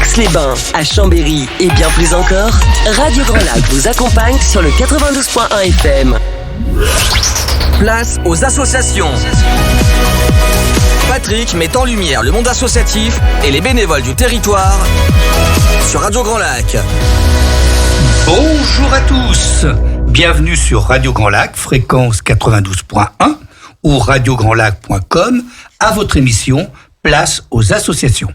Aix-les-Bains, à Chambéry et bien plus encore, Radio Grand Lac vous accompagne sur le 92.1 FM. Place aux associations. Patrick met en lumière le monde associatif et les bénévoles du territoire sur Radio Grand Lac. Bonjour à tous, bienvenue sur Radio Grand Lac, fréquence 92.1 ou radiograndlac.com, à votre émission Place aux associations.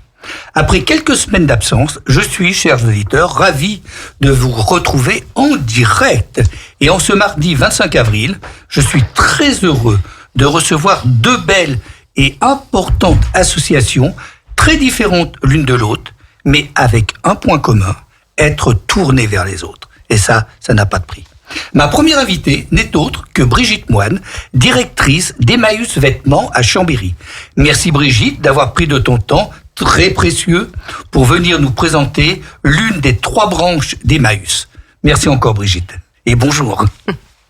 Après quelques semaines d'absence, je suis, chers auditeurs, ravi de vous retrouver en direct. Et en ce mardi 25 avril, je suis très heureux de recevoir deux belles et importantes associations, très différentes l'une de l'autre, mais avec un point commun, être tournées vers les autres. Et ça n'a pas de prix. Ma première invitée n'est autre que Brigitte Moine, directrice d'Emmaüs Vêtements à Chambéry. Merci Brigitte d'avoir pris de ton temps très précieux pour venir nous présenter l'une des 3 branches d'Emmaüs. Merci encore Brigitte. Et bonjour.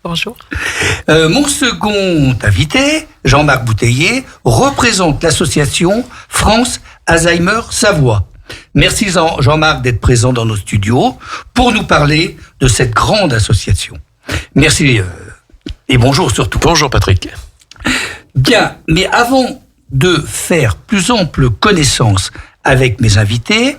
Bonjour. Mon second invité, Jean-Marc Bouteiller, représente l'association France Alzheimer Savoie. Merci Jean-Marc d'être présent dans nos studios pour nous parler de cette grande association. Merci et bonjour surtout. Bonjour Patrick. Bien, mais avant de faire plus ample connaissance avec mes invités,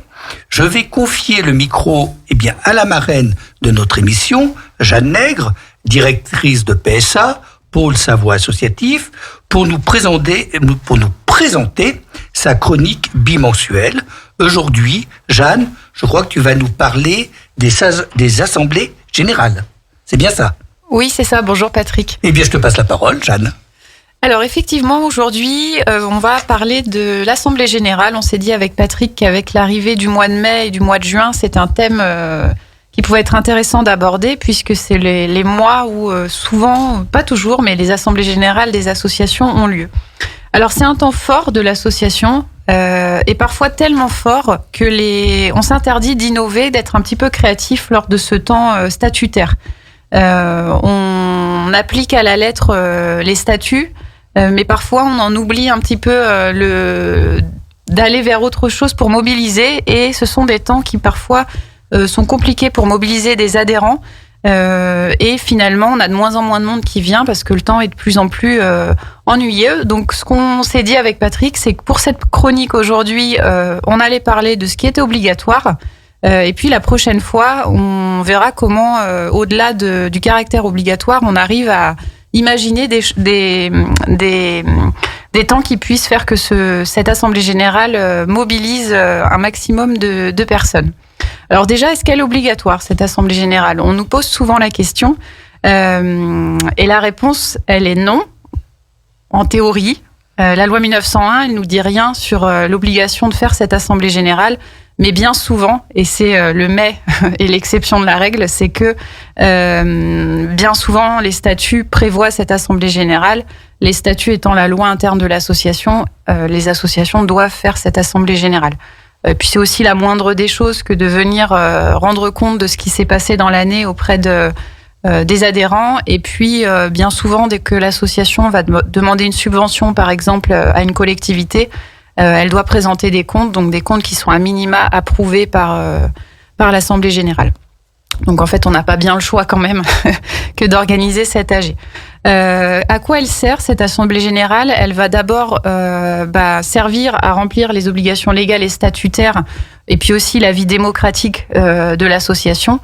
je vais confier le micro à la marraine de notre émission, Jeanne Nègre, directrice de PSA, Pôle Savoie Associatif, pour nous présenter sa chronique bimensuelle. Aujourd'hui, Jeanne, je crois que tu vas nous parler des assemblées générales. C'est bien ça? Oui, c'est ça. Bonjour Patrick. Eh bien, je te passe la parole, Jeanne. Alors effectivement, aujourd'hui, on va parler de l'Assemblée Générale. On s'est dit avec Patrick qu'avec l'arrivée du mois de mai et du mois de juin, c'est un thème qui pouvait être intéressant d'aborder puisque c'est les mois où souvent, pas toujours, mais les Assemblées Générales des associations ont lieu. Alors c'est un temps fort de l'association et parfois tellement fort que on s'interdit d'innover, d'être un petit peu créatif lors de ce temps statutaire. On applique à la lettre les statuts, mais parfois on en oublie un petit peu d'aller vers autre chose pour mobiliser, et ce sont des temps qui parfois sont compliqués pour mobiliser des adhérents, et finalement on a de moins en moins de monde qui vient parce que le temps est de plus en plus ennuyeux. Donc ce qu'on s'est dit avec Patrick, c'est que pour cette chronique aujourd'hui, on allait parler de ce qui était obligatoire. Et puis la prochaine fois, on verra comment, au-delà du caractère obligatoire, on arrive à imaginer des temps qui puissent faire que cette Assemblée Générale mobilise un maximum de personnes. Alors déjà, est-ce qu'elle est obligatoire, cette Assemblée Générale? On nous pose souvent la question, et la réponse, elle est non, en théorie. La loi 1901, elle nous dit rien sur l'obligation de faire cette Assemblée Générale. Mais bien souvent, et c'est le mais et l'exception de la règle, c'est que bien souvent, les statuts prévoient cette assemblée générale. Les statuts étant la loi interne de l'association, les associations doivent faire cette assemblée générale. Puis c'est aussi la moindre des choses que de venir rendre compte de ce qui s'est passé dans l'année auprès des adhérents. Et puis, bien souvent, dès que l'association va demander une subvention, par exemple, à une collectivité, elle doit présenter des comptes, donc des comptes qui sont à minima approuvés par l'Assemblée Générale. Donc en fait, on n'a pas bien le choix quand même que d'organiser cette AG. À quoi elle sert cette Assemblée Générale? Elle va d'abord servir à remplir les obligations légales et statutaires, et puis aussi la vie démocratique de l'association.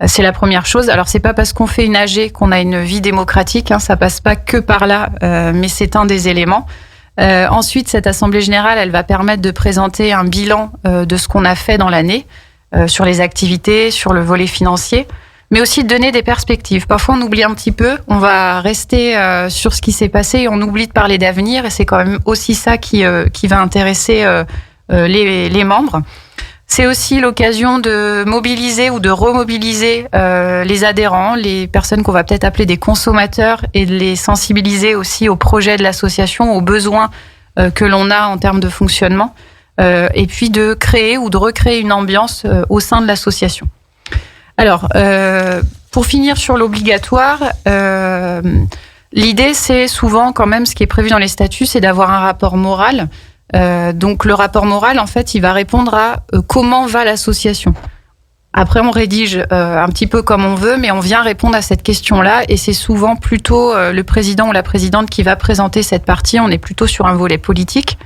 C'est la première chose. Alors c'est pas parce qu'on fait une AG qu'on a une vie démocratique, ça passe pas que par là, mais c'est un des éléments. Ensuite, cette Assemblée Générale, elle va permettre de présenter un bilan de ce qu'on a fait dans l'année, sur les activités, sur le volet financier, mais aussi de donner des perspectives. Parfois, on oublie un petit peu, on va rester sur ce qui s'est passé et on oublie de parler d'avenir, et c'est quand même aussi ça qui va intéresser les membres. C'est aussi l'occasion de mobiliser ou de remobiliser les adhérents, les personnes qu'on va peut-être appeler des consommateurs, et de les sensibiliser aussi aux projets de l'association, aux besoins que l'on a en termes de fonctionnement, et puis de créer ou de recréer une ambiance au sein de l'association. Alors, pour finir sur l'obligatoire, l'idée c'est souvent quand même, ce qui est prévu dans les statuts, c'est d'avoir un rapport moral. Donc le rapport moral, en fait, il va répondre à comment va l'association. Après, on rédige un petit peu comme on veut, mais on vient répondre à cette question-là, et c'est souvent plutôt le président ou la présidente qui va présenter cette partie. On est plutôt sur un volet politique.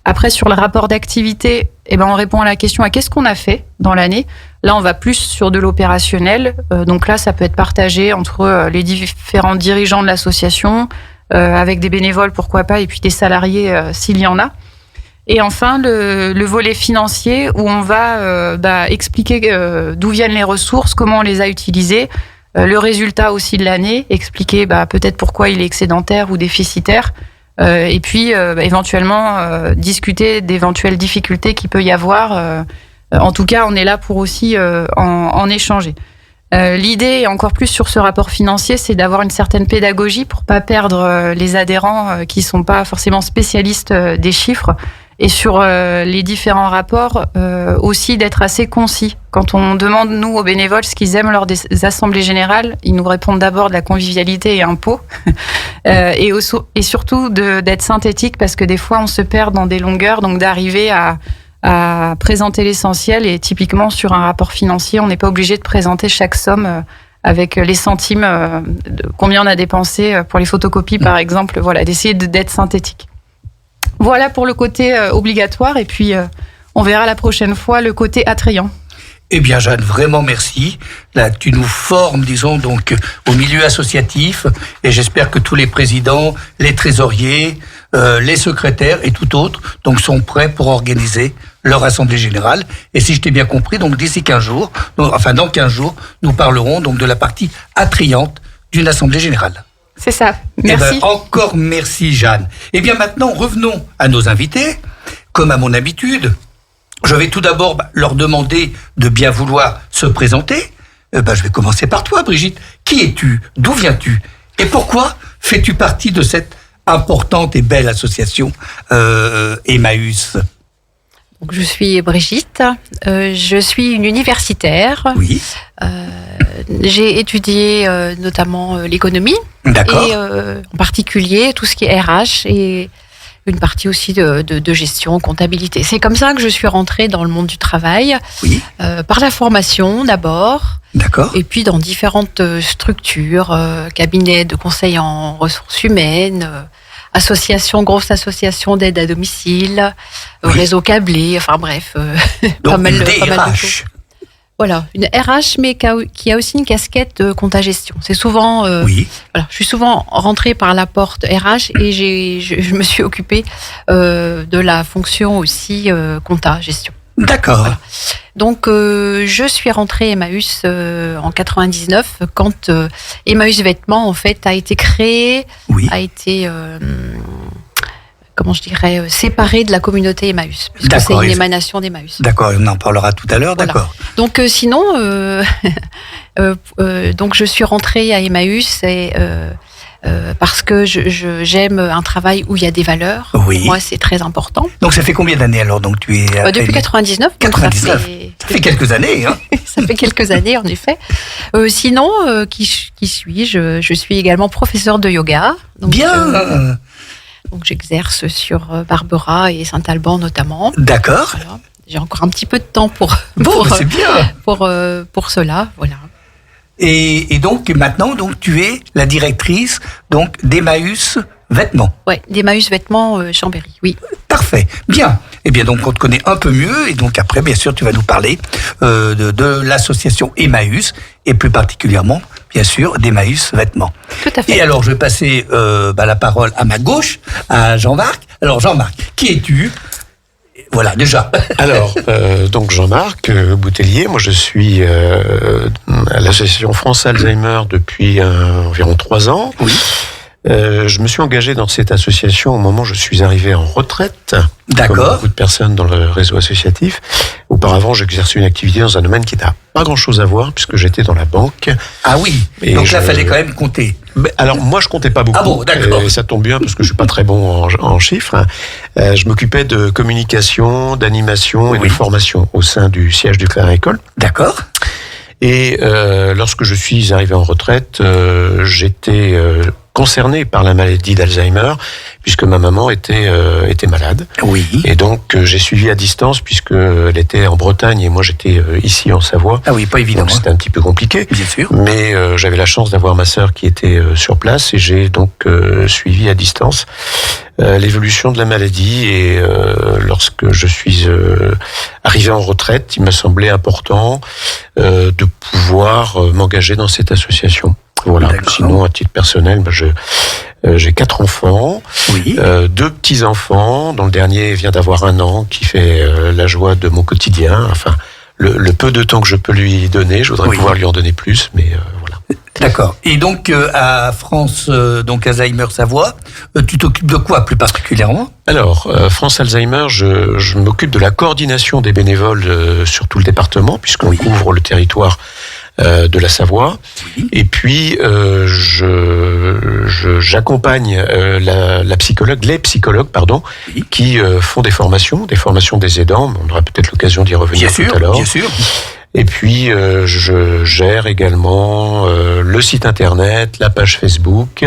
Après, sur le rapport d'activité, on répond à la question à qu'est-ce qu'on a fait dans l'année. Là, on va plus sur de l'opérationnel. Donc là, ça peut être partagé entre les différents dirigeants de l'association, avec des bénévoles, pourquoi pas, et puis des salariés s'il y en a. Et enfin, le volet financier où on va expliquer d'où viennent les ressources, comment on les a utilisées, le résultat aussi de l'année, expliquer peut-être pourquoi il est excédentaire ou déficitaire, et puis éventuellement discuter d'éventuelles difficultés qu'il peut y avoir. En tout cas, on est là pour aussi en échanger. L'idée, et encore plus sur ce rapport financier, c'est d'avoir une certaine pédagogie pour pas perdre les adhérents qui sont pas forcément spécialistes des chiffres. Et sur les différents rapports, aussi d'être assez concis. Quand on demande, nous, aux bénévoles, ce qu'ils aiment lors des assemblées générales, ils nous répondent d'abord de la convivialité et un pot. Et surtout d'être synthétique, parce que des fois, on se perd dans des longueurs, donc d'arriver à présenter l'essentiel. Et typiquement, sur un rapport financier, on n'est pas obligé de présenter chaque somme avec les centimes, de combien on a dépensé pour les photocopies, par exemple. Voilà, d'essayer d'être synthétique. Voilà pour le côté obligatoire, et puis on verra la prochaine fois le côté attrayant. Eh bien, Jeanne, vraiment merci. Là, tu nous formes, disons, donc, au milieu associatif, et j'espère que tous les présidents, les trésoriers, les secrétaires et tout autre, donc, sont prêts pour organiser leur assemblée générale. Et si je t'ai bien compris, donc, d'ici 15 jours, dans 15 jours, nous parlerons donc de la partie attrayante d'une assemblée générale. C'est ça. Merci. Encore merci, Jeanne. Eh bien, maintenant, revenons à nos invités. Comme à mon habitude, je vais tout d'abord leur demander de bien vouloir se présenter. Je vais commencer par toi, Brigitte. Qui es-tu? D'où viens-tu? Et pourquoi fais-tu partie de cette importante et belle association Emmaüs? Donc, je suis Brigitte, je suis une universitaire. Oui. J'ai étudié notamment l'économie. D'accord. Et en particulier tout ce qui est RH et une partie aussi de gestion, comptabilité. C'est comme ça que je suis rentrée dans le monde du travail. Oui. Par la formation d'abord. D'accord. Et puis dans différentes structures, cabinets de conseil en ressources humaines, grosse association d'aide à domicile, Oui. réseau câblé, enfin bref, Donc, pas mal de DRH. choses. Voilà, une RH, mais qui a aussi une casquette de compta-gestion. C'est souvent, Oui. voilà, je suis souvent rentrée par la porte RH et je me suis occupée de la fonction aussi compta-gestion. D'accord. Voilà. Donc, je suis rentrée Emmaüs en 99 quand Emmaüs Vêtements en fait a été créé, Oui. a été séparé de la communauté Emmaüs, puisque c'est D'accord, une et- émanation d'Emmaüs. D'accord, on en parlera tout à l'heure, Voilà. d'accord. Donc sinon, donc je suis rentrée à Emmaüs parce que j'aime un travail où il y a des valeurs. Oui. Pour moi, c'est très important. Donc ça fait combien d'années alors donc tu es Depuis 99. donc 99. Ça fait quelques années, hein. Ça fait quelques années, en effet. Sinon, qui suis-je? Je suis également professeure de yoga. Donc, Bien. donc j'exerce sur Barbera et Saint-Alban notamment. D'accord. Voilà. J'ai encore un petit peu de temps pour C'est bien. pour cela, voilà. Et donc maintenant donc tu es la directrice donc d'Emmaüs Vêtements. Ouais, d'Emmaüs Vêtements Chambéry, oui. Parfait. Bien. Eh bien donc on te connaît un peu mieux et donc après bien sûr tu vas nous parler de l'association Emmaüs et plus particulièrement bien sûr d'Emmaüs Vêtements. Tout à fait. Et alors je vais passer la parole à ma gauche à Jean-Marc. Alors Jean-Marc, qui es-tu? Voilà déjà. Alors, donc Jean-Marc Boutellier, moi je suis à l'association France Alzheimer depuis environ 3 ans. Oui. Je me suis engagé dans cette association au moment où je suis arrivé en retraite. D'accord. Comme beaucoup de personnes dans le réseau associatif. Auparavant, j'exerçais une activité dans un domaine qui n'a pas grand-chose à voir puisque j'étais dans la banque. Ah oui. Et Donc là fallait quand même compter. Alors moi je comptais pas beaucoup. Ah bon, d'accord. Et ça tombe bien parce que je suis pas très bon en chiffres. Je m'occupais de communication, d'animation et Oui. de formation au sein du siège du Crédit Agricole. D'accord. Et lorsque je suis arrivé en retraite, j'étais concerné par la maladie d'Alzheimer, puisque ma maman était malade. Oui. Et donc, j'ai suivi à distance, puisqu'elle était en Bretagne et moi j'étais ici en Savoie. Ah oui, pas évident. Donc, c'était un petit peu compliqué. Bien sûr. Mais j'avais la chance d'avoir ma sœur qui était sur place et j'ai donc suivi à distance l'évolution de la maladie. Et lorsque je suis arrivé en retraite, il m'a semblé important de pouvoir m'engager dans cette association. Voilà. D'accord. Sinon, à titre personnel, j'ai 4 enfants, Oui. 2 petits-enfants, dont le dernier vient d'avoir 1 an, qui fait la joie de mon quotidien. Enfin, le peu de temps que je peux lui donner, je voudrais Oui. pouvoir lui en donner plus, mais voilà. D'accord. Et donc, à France, donc Alzheimer Savoie, tu t'occupes de quoi plus particulièrement? Alors, France Alzheimer, je m'occupe de la coordination des bénévoles sur tout le département, puisqu'on couvre le territoire de la Savoie. Oui. Et puis, j'accompagne la psychologue, les psychologues, Oui. qui font des formations des aidants. On aura peut-être l'occasion d'y revenir Bien sûr, tout à l'heure. bien sûr. Et puis, je gère également le site internet, la page Facebook,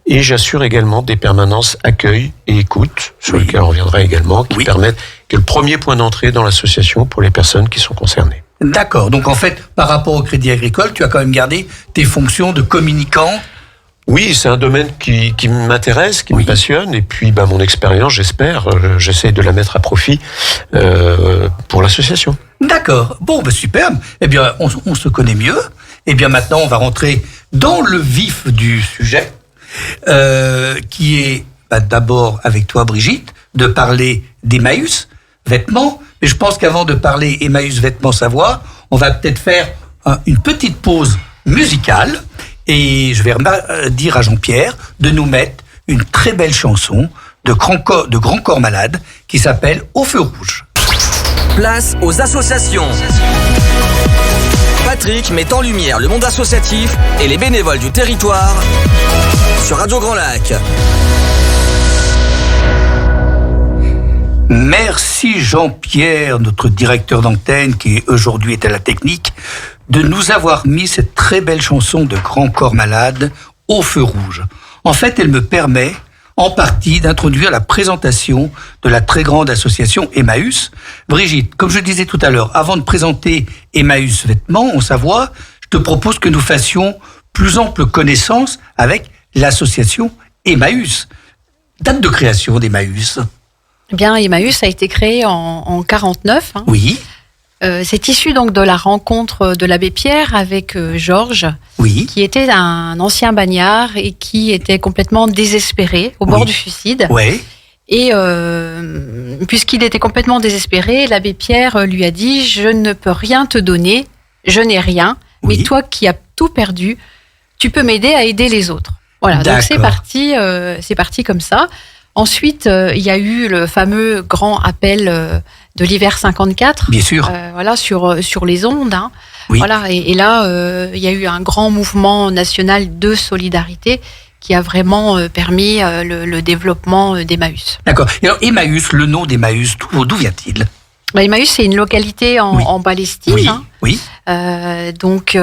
et j'assure également des permanences accueil et écoute, sur Oui. lesquelles on reviendra également, qui Oui. permettent que le premier point d'entrée dans l'association pour les personnes qui sont concernées. D'accord. Donc, en fait, par rapport au Crédit Agricole, tu as quand même gardé tes fonctions de communicant. Oui, c'est un domaine qui m'intéresse, qui Oui. me passionne, et puis mon expérience, j'espère, j'essaie de la mettre à profit pour l'association. D'accord. Bon, superbe. Eh bien, on se connaît mieux. Eh bien, maintenant, on va rentrer dans le vif du sujet, qui est d'abord avec toi, Brigitte, de parler d'Emmaüs Vêtements. Mais je pense qu'avant de parler Emmaüs Vêtements Savoie, on va peut-être faire une petite pause musicale. Et je vais dire à Jean-Pierre de nous mettre une très belle chanson de Grand Corps Malade qui s'appelle Au Feu Rouge. Place aux associations. Patrick met en lumière le monde associatif et les bénévoles du territoire sur Radio Grand Lac. Merci Jean-Pierre, notre directeur d'antenne qui aujourd'hui est à la technique, de nous avoir mis cette très belle chanson de Grand Corps Malade, Au Feu Rouge. En fait, elle me permet en partie d'introduire la présentation de la très grande association Emmaüs. Brigitte, comme je disais tout à l'heure, avant de présenter Emmaüs Vêtements en Savoie, je te propose que nous fassions plus ample connaissance avec l'association Emmaüs. Date de création d'Emmaüs? Eh bien, Emmaüs a été créé en 49. Hein. Oui, C'est issu donc de la rencontre de l'abbé Pierre avec Georges, oui, qui était un ancien bagnard et qui était complètement désespéré, au bord Oui. du suicide. ouais, Et puisqu'il était complètement désespéré, l'abbé Pierre lui a dit « Je ne peux rien te donner, je n'ai rien, Oui. mais toi qui as tout perdu, tu peux m'aider à aider les autres. » Voilà, donc c'est parti comme ça. Ensuite, il y a eu le fameux grand appel de l'hiver 54, bien sûr. voilà, sur les ondes. Hein. Oui. Voilà, et là, il y a eu un grand mouvement national de solidarité qui a vraiment permis le développement d'Emmaüs. D'accord. Et alors, Emmaüs, le nom d'Emmaüs, d'où vient-il? Emmaüs, c'est une localité en Palestine. Oui, Hein. oui, Donc,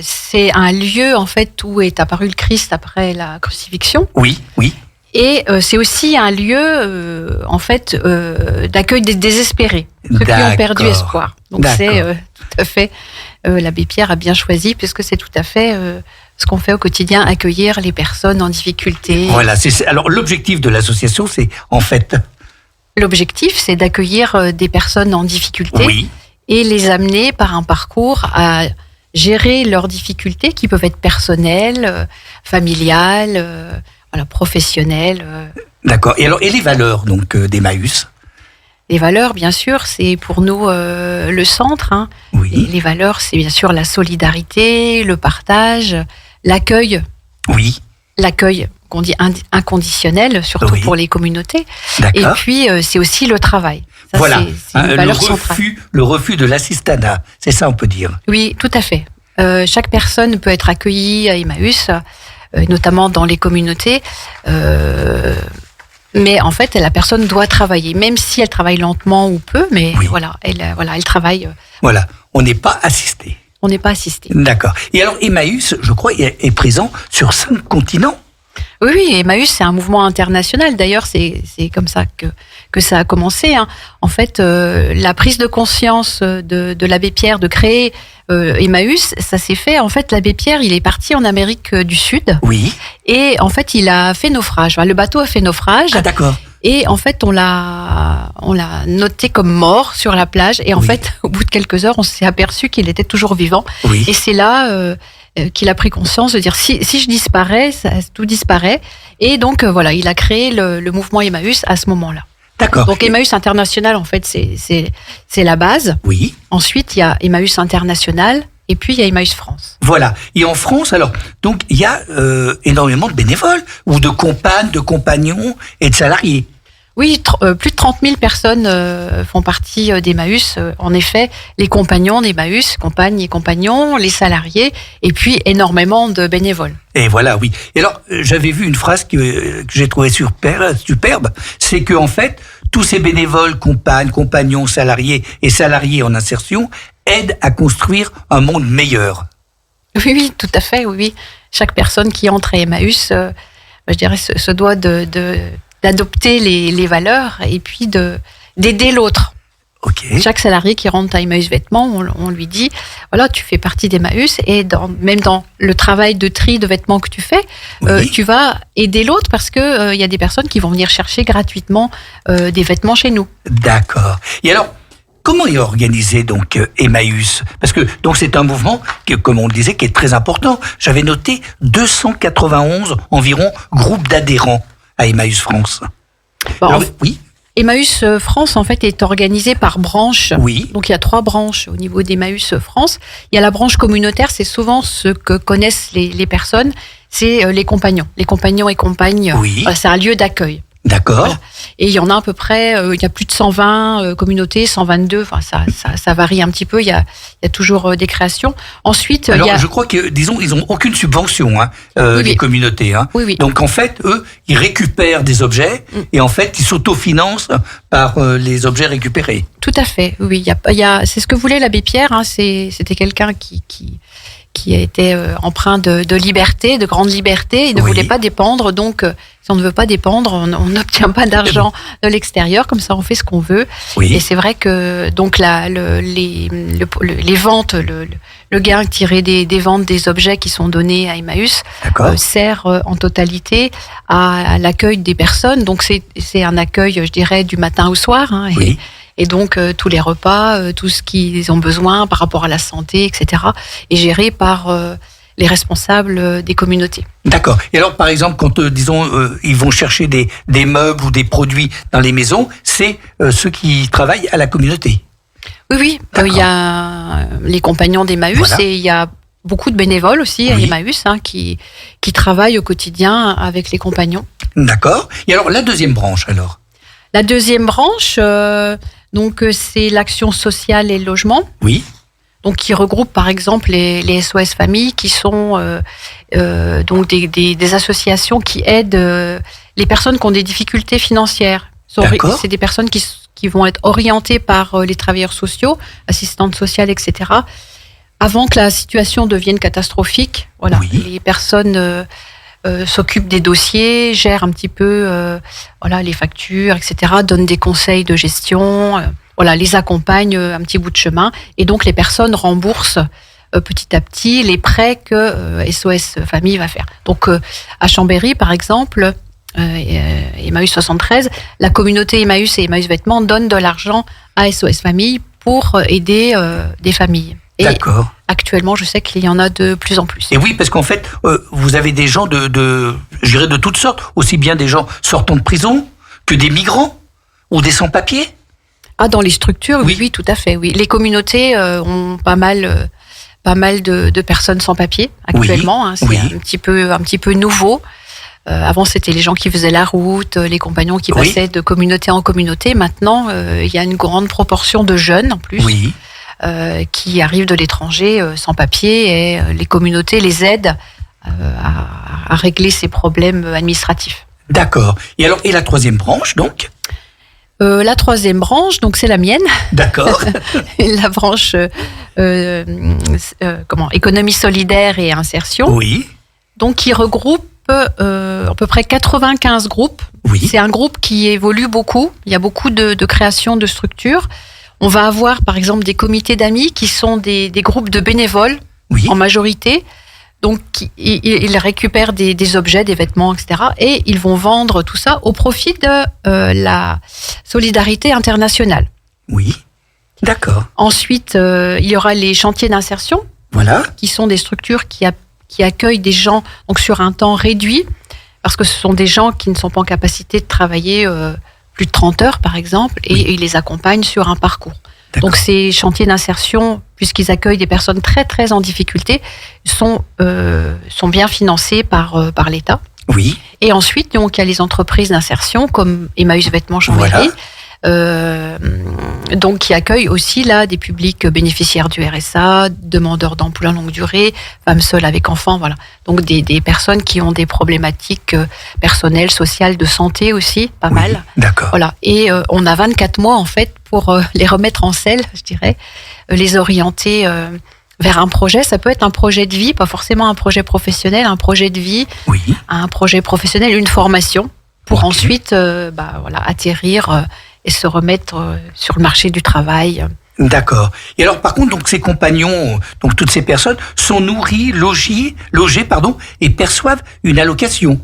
c'est un lieu, en fait, où est apparu le Christ après la crucifixion. oui, oui. Et c'est aussi un lieu, en fait, d'accueil des désespérés, ceux qui ont perdu D'accord. espoir. Donc D'accord. c'est tout à fait, l'abbé Pierre a bien choisi, puisque c'est tout à fait ce qu'on fait au quotidien, accueillir les personnes en difficulté. Voilà. Alors, l'objectif de l'association, c'est en fait, L'objectif, c'est d'accueillir des personnes en difficulté oui, et les amener par un parcours à gérer leurs difficultés qui peuvent être personnelles, familiales, voilà, professionnelles. d'accord. Et alors, et les valeurs donc d'Emmaüs? Les valeurs, bien sûr, c'est pour nous le centre. Hein. Oui, Les valeurs, c'est bien sûr la solidarité, le partage, l'accueil qu'on dit inconditionnel, surtout Oui. pour les communautés. Et d'accord. puis, c'est aussi le travail. Ça, Voilà. c'est une valeur centrale. Le refus de l'assistanat, c'est ça, on peut dire. Oui, tout à fait. Chaque personne peut être accueillie à Emmaüs, notamment dans les communautés. Mais en fait, la personne doit travailler, même si elle travaille lentement ou peu, mais Oui. voilà, elle travaille. Voilà. On n'est pas assisté. On n'est pas assisté. D'accord. Et alors, Emmaüs, je crois, est présent sur 5 continents. Oui, Emmaüs, c'est un mouvement international. D'ailleurs, c'est comme ça que ça a commencé. Hein. En fait, la prise de conscience de l'abbé Pierre de créer Emmaüs, ça s'est fait. En fait, l'abbé Pierre, il est parti en Amérique du Sud. Oui. Et en fait, il a fait naufrage. Le bateau a fait naufrage. Ah, d'accord. Et en fait, on l'a noté comme mort sur la plage. Et en fait, au bout de quelques heures, on s'est aperçu qu'il était toujours vivant. Oui. Et c'est là qu'il a pris conscience de dire si je disparais, tout disparaît. Et donc voilà, il a créé le mouvement Emmaüs à ce moment-là. D'accord. Donc Emmaüs International, en fait, c'est la base. Oui. Ensuite, il y a Emmaüs International. Et puis, il y a Emmaüs France. Voilà. Et en France, alors, donc, il y a énormément de bénévoles, ou de compagnes, de compagnons et de salariés. Oui, plus de 30 000 personnes font partie d'Emmaüs. En effet, les compagnons d'Emmaüs, compagnes et compagnons, les salariés, et puis énormément de bénévoles. Et voilà, oui. Et alors, j'avais vu une phrase que j'ai trouvée superbe, c'est que en fait, tous ces bénévoles, compagnes, compagnons, salariés et salariés en insertion aident à construire un monde meilleur. Oui, tout à fait, oui. Chaque personne qui entre à Emmaüs, je dirais, se doit d'adopter les valeurs et puis d'aider l'autre. Okay. Chaque salarié qui rentre à Emmaüs Vêtements, on lui dit, voilà, tu fais partie d'Emmaüs et même dans le travail de tri de vêtements que tu fais, tu vas aider l'autre parce que y a des personnes qui vont venir chercher gratuitement des vêtements chez nous. D'accord. Et alors, comment est organisé donc Emmaüs? Parce que donc c'est un mouvement qui, comme on le disait, qui est très important. J'avais noté 291 environ groupes d'adhérents à Emmaüs France. Bon, alors, oui. Emmaüs France, en fait, est organisé par branches. Oui. Donc, il y a 3 branches au niveau d'Emmaüs France. Il y a la branche communautaire, c'est souvent ce que connaissent les personnes, c'est les compagnons. Les compagnons et compagnes, oui. C'est un lieu d'accueil. D'accord. Voilà. Et il y en a à peu près, il y a plus de 120 communautés, 122, enfin ça varie un petit peu, il y a toujours des créations. Ensuite, alors, je crois que, disons, ils n'ont aucune subvention, les communautés. Hein. Oui. Donc, en fait, eux, ils récupèrent des objets et en fait, ils s'autofinancent par les objets récupérés. Tout à fait, oui. C'est ce que voulait l'abbé Pierre, hein, c'était quelqu'un qui était empreint de liberté, de grande liberté. Il ne voulait pas dépendre, donc si on ne veut pas dépendre, on n'obtient pas d'argent de l'extérieur, comme ça on fait ce qu'on veut. Oui. Et c'est vrai que donc les ventes, le gain tiré des ventes des objets qui sont donnés à Emmaüs sert en totalité à l'accueil des personnes. Donc c'est un accueil, je dirais, du matin au soir. Hein, oui. Et donc, tous les repas, tout ce qu'ils ont besoin par rapport à la santé, etc., est géré par les responsables des communautés. D'accord. Et alors, par exemple, quand, ils vont chercher des meubles ou des produits dans les maisons, c'est ceux qui travaillent à la communauté? Oui. Il y a les compagnons d'Emmaüs et il y a beaucoup de bénévoles aussi à Emmaüs qui travaillent au quotidien avec les compagnons. D'accord. Et alors, la deuxième branche, alors? La deuxième branche... Donc, c'est l'action sociale et le logement. Oui. Donc, qui regroupe, par exemple, les SOS Familles, qui sont donc des associations qui aident les personnes qui ont des difficultés financières. C'est des personnes qui vont être orientées par les travailleurs sociaux, assistantes sociales, etc. Avant que la situation devienne catastrophique. Voilà. Oui. Les personnes... s'occupent des dossiers, gèrent un petit peu les factures, etc., donnent des conseils de gestion, les accompagnent un petit bout de chemin. Et donc, les personnes remboursent petit à petit les prêts que SOS Famille va faire. Donc, à Chambéry, par exemple, Emmaüs 73, la communauté Emmaüs et Emmaüs Vêtements donnent de l'argent à SOS Famille pour aider des familles. Et actuellement, je sais qu'il y en a de plus en plus. Et oui, parce qu'en fait, vous avez des gens de toutes sortes, aussi bien des gens sortant de prison que des migrants ou des sans-papiers. Ah, dans les structures, oui, tout à fait. Oui, les communautés ont pas mal de personnes sans papiers actuellement. Hein, c'est un petit peu nouveau. Avant, c'était les gens qui faisaient la route, les compagnons qui passaient de communauté en communauté. Maintenant, il y a une grande proportion de jeunes en plus. Oui. Qui arrivent de l'étranger sans papier et les communautés les aident à régler ces problèmes administratifs. D'accord. Et alors, et la troisième branche, donc? La troisième branche, donc c'est la mienne. D'accord. La branche économie solidaire et insertion. Oui. Donc qui regroupe à peu près 95 groupes. Oui. C'est un groupe qui évolue beaucoup. Il y a beaucoup de création de structures. On va avoir, par exemple, des comités d'amis qui sont des groupes de bénévoles, en majorité. Donc, ils récupèrent des objets, des vêtements, etc. Et ils vont vendre tout ça au profit de la solidarité internationale. Oui, d'accord. Ensuite, il y aura les chantiers d'insertion, qui sont des structures qui accueillent des gens donc, sur un temps réduit, parce que ce sont des gens qui ne sont pas en capacité de travailler plus de 30 heures, par exemple, et ils les accompagnent sur un parcours. Donc ces chantiers d'insertion, puisqu'ils accueillent des personnes très très en difficulté, sont bien financés par l'État. Oui. Et ensuite, donc il y a les entreprises d'insertion comme Emmaüs Vêtements Chambéry, donc qui accueillent aussi là des publics bénéficiaires du RSA, demandeurs d'emploi longue durée, femmes seules avec enfants, voilà. Donc des personnes qui ont des problématiques personnelles, sociales, de santé aussi, pas mal. D'accord. Voilà. Et on a 24 mois en fait pour les remettre en selle, je dirais, les orienter vers un projet. Ça peut être un projet de vie, pas forcément un projet professionnel, un projet de vie, un projet professionnel, une formation, pour ensuite atterrir et se remettre sur le marché du travail. D'accord. Et alors, par contre, donc ces compagnons, donc toutes ces personnes sont nourris, logés, et perçoivent une allocation.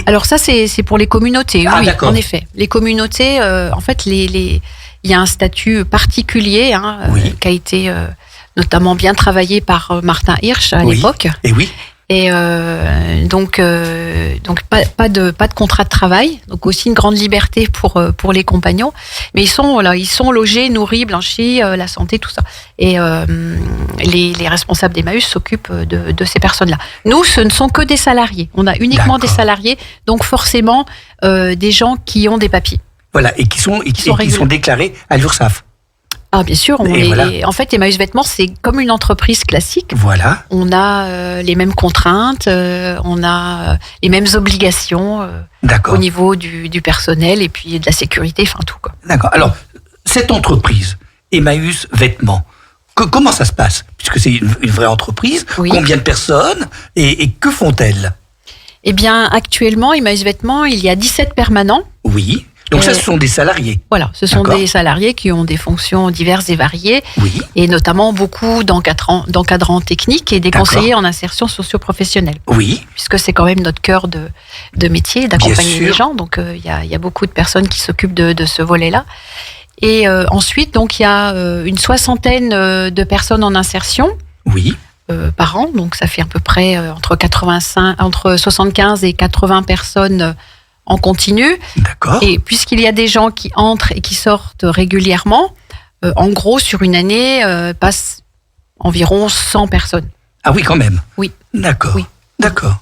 Alors ça, c'est pour les communautés. Ah, oui, d'accord. En effet. Les communautés, en fait, il y a un statut particulier qui a été notamment bien travaillé par Martin Hirsch à l'époque. Et oui. Et donc pas de contrat de travail, donc aussi une grande liberté pour les compagnons, mais ils sont logés, nourris, blanchis, la santé, tout ça. Et les responsables d'Emmaüs s'occupent de ces personnes-là. Nous, ce ne sont que des salariés. On a uniquement des salariés, donc forcément des gens qui ont des papiers. Voilà, et qui sont déclarés à l'URSSAF. Ah, bien sûr. En fait, Emmaüs Vêtements, c'est comme une entreprise classique. Voilà. On a les mêmes contraintes, on a les mêmes obligations au niveau du personnel et puis de la sécurité, enfin tout, quoi. D'accord. Alors, cette entreprise, Emmaüs Vêtements, comment ça se passe? Puisque c'est une vraie entreprise, combien de personnes et que font-elles? Eh bien, actuellement, Emmaüs Vêtements, il y a 17 permanents. Oui. Donc ça, ce sont des salariés. Voilà, ce sont des salariés qui ont des fonctions diverses et variées, et notamment beaucoup d'encadrants techniques et des conseillers en insertion socio-professionnelle. Oui. Puisque c'est quand même notre cœur de métier, d'accompagner les gens. Donc il y a beaucoup de personnes qui s'occupent de ce volet-là. Et ensuite, donc il y a une soixantaine de personnes en insertion. Oui. Par an, donc ça fait à peu près entre 75 et 80 personnes en continu. D'accord. Et puisqu'il y a des gens qui entrent et qui sortent régulièrement, en gros, sur une année, passe environ 100 personnes. Ah oui, quand même. Oui. D'accord. Oui. D'accord.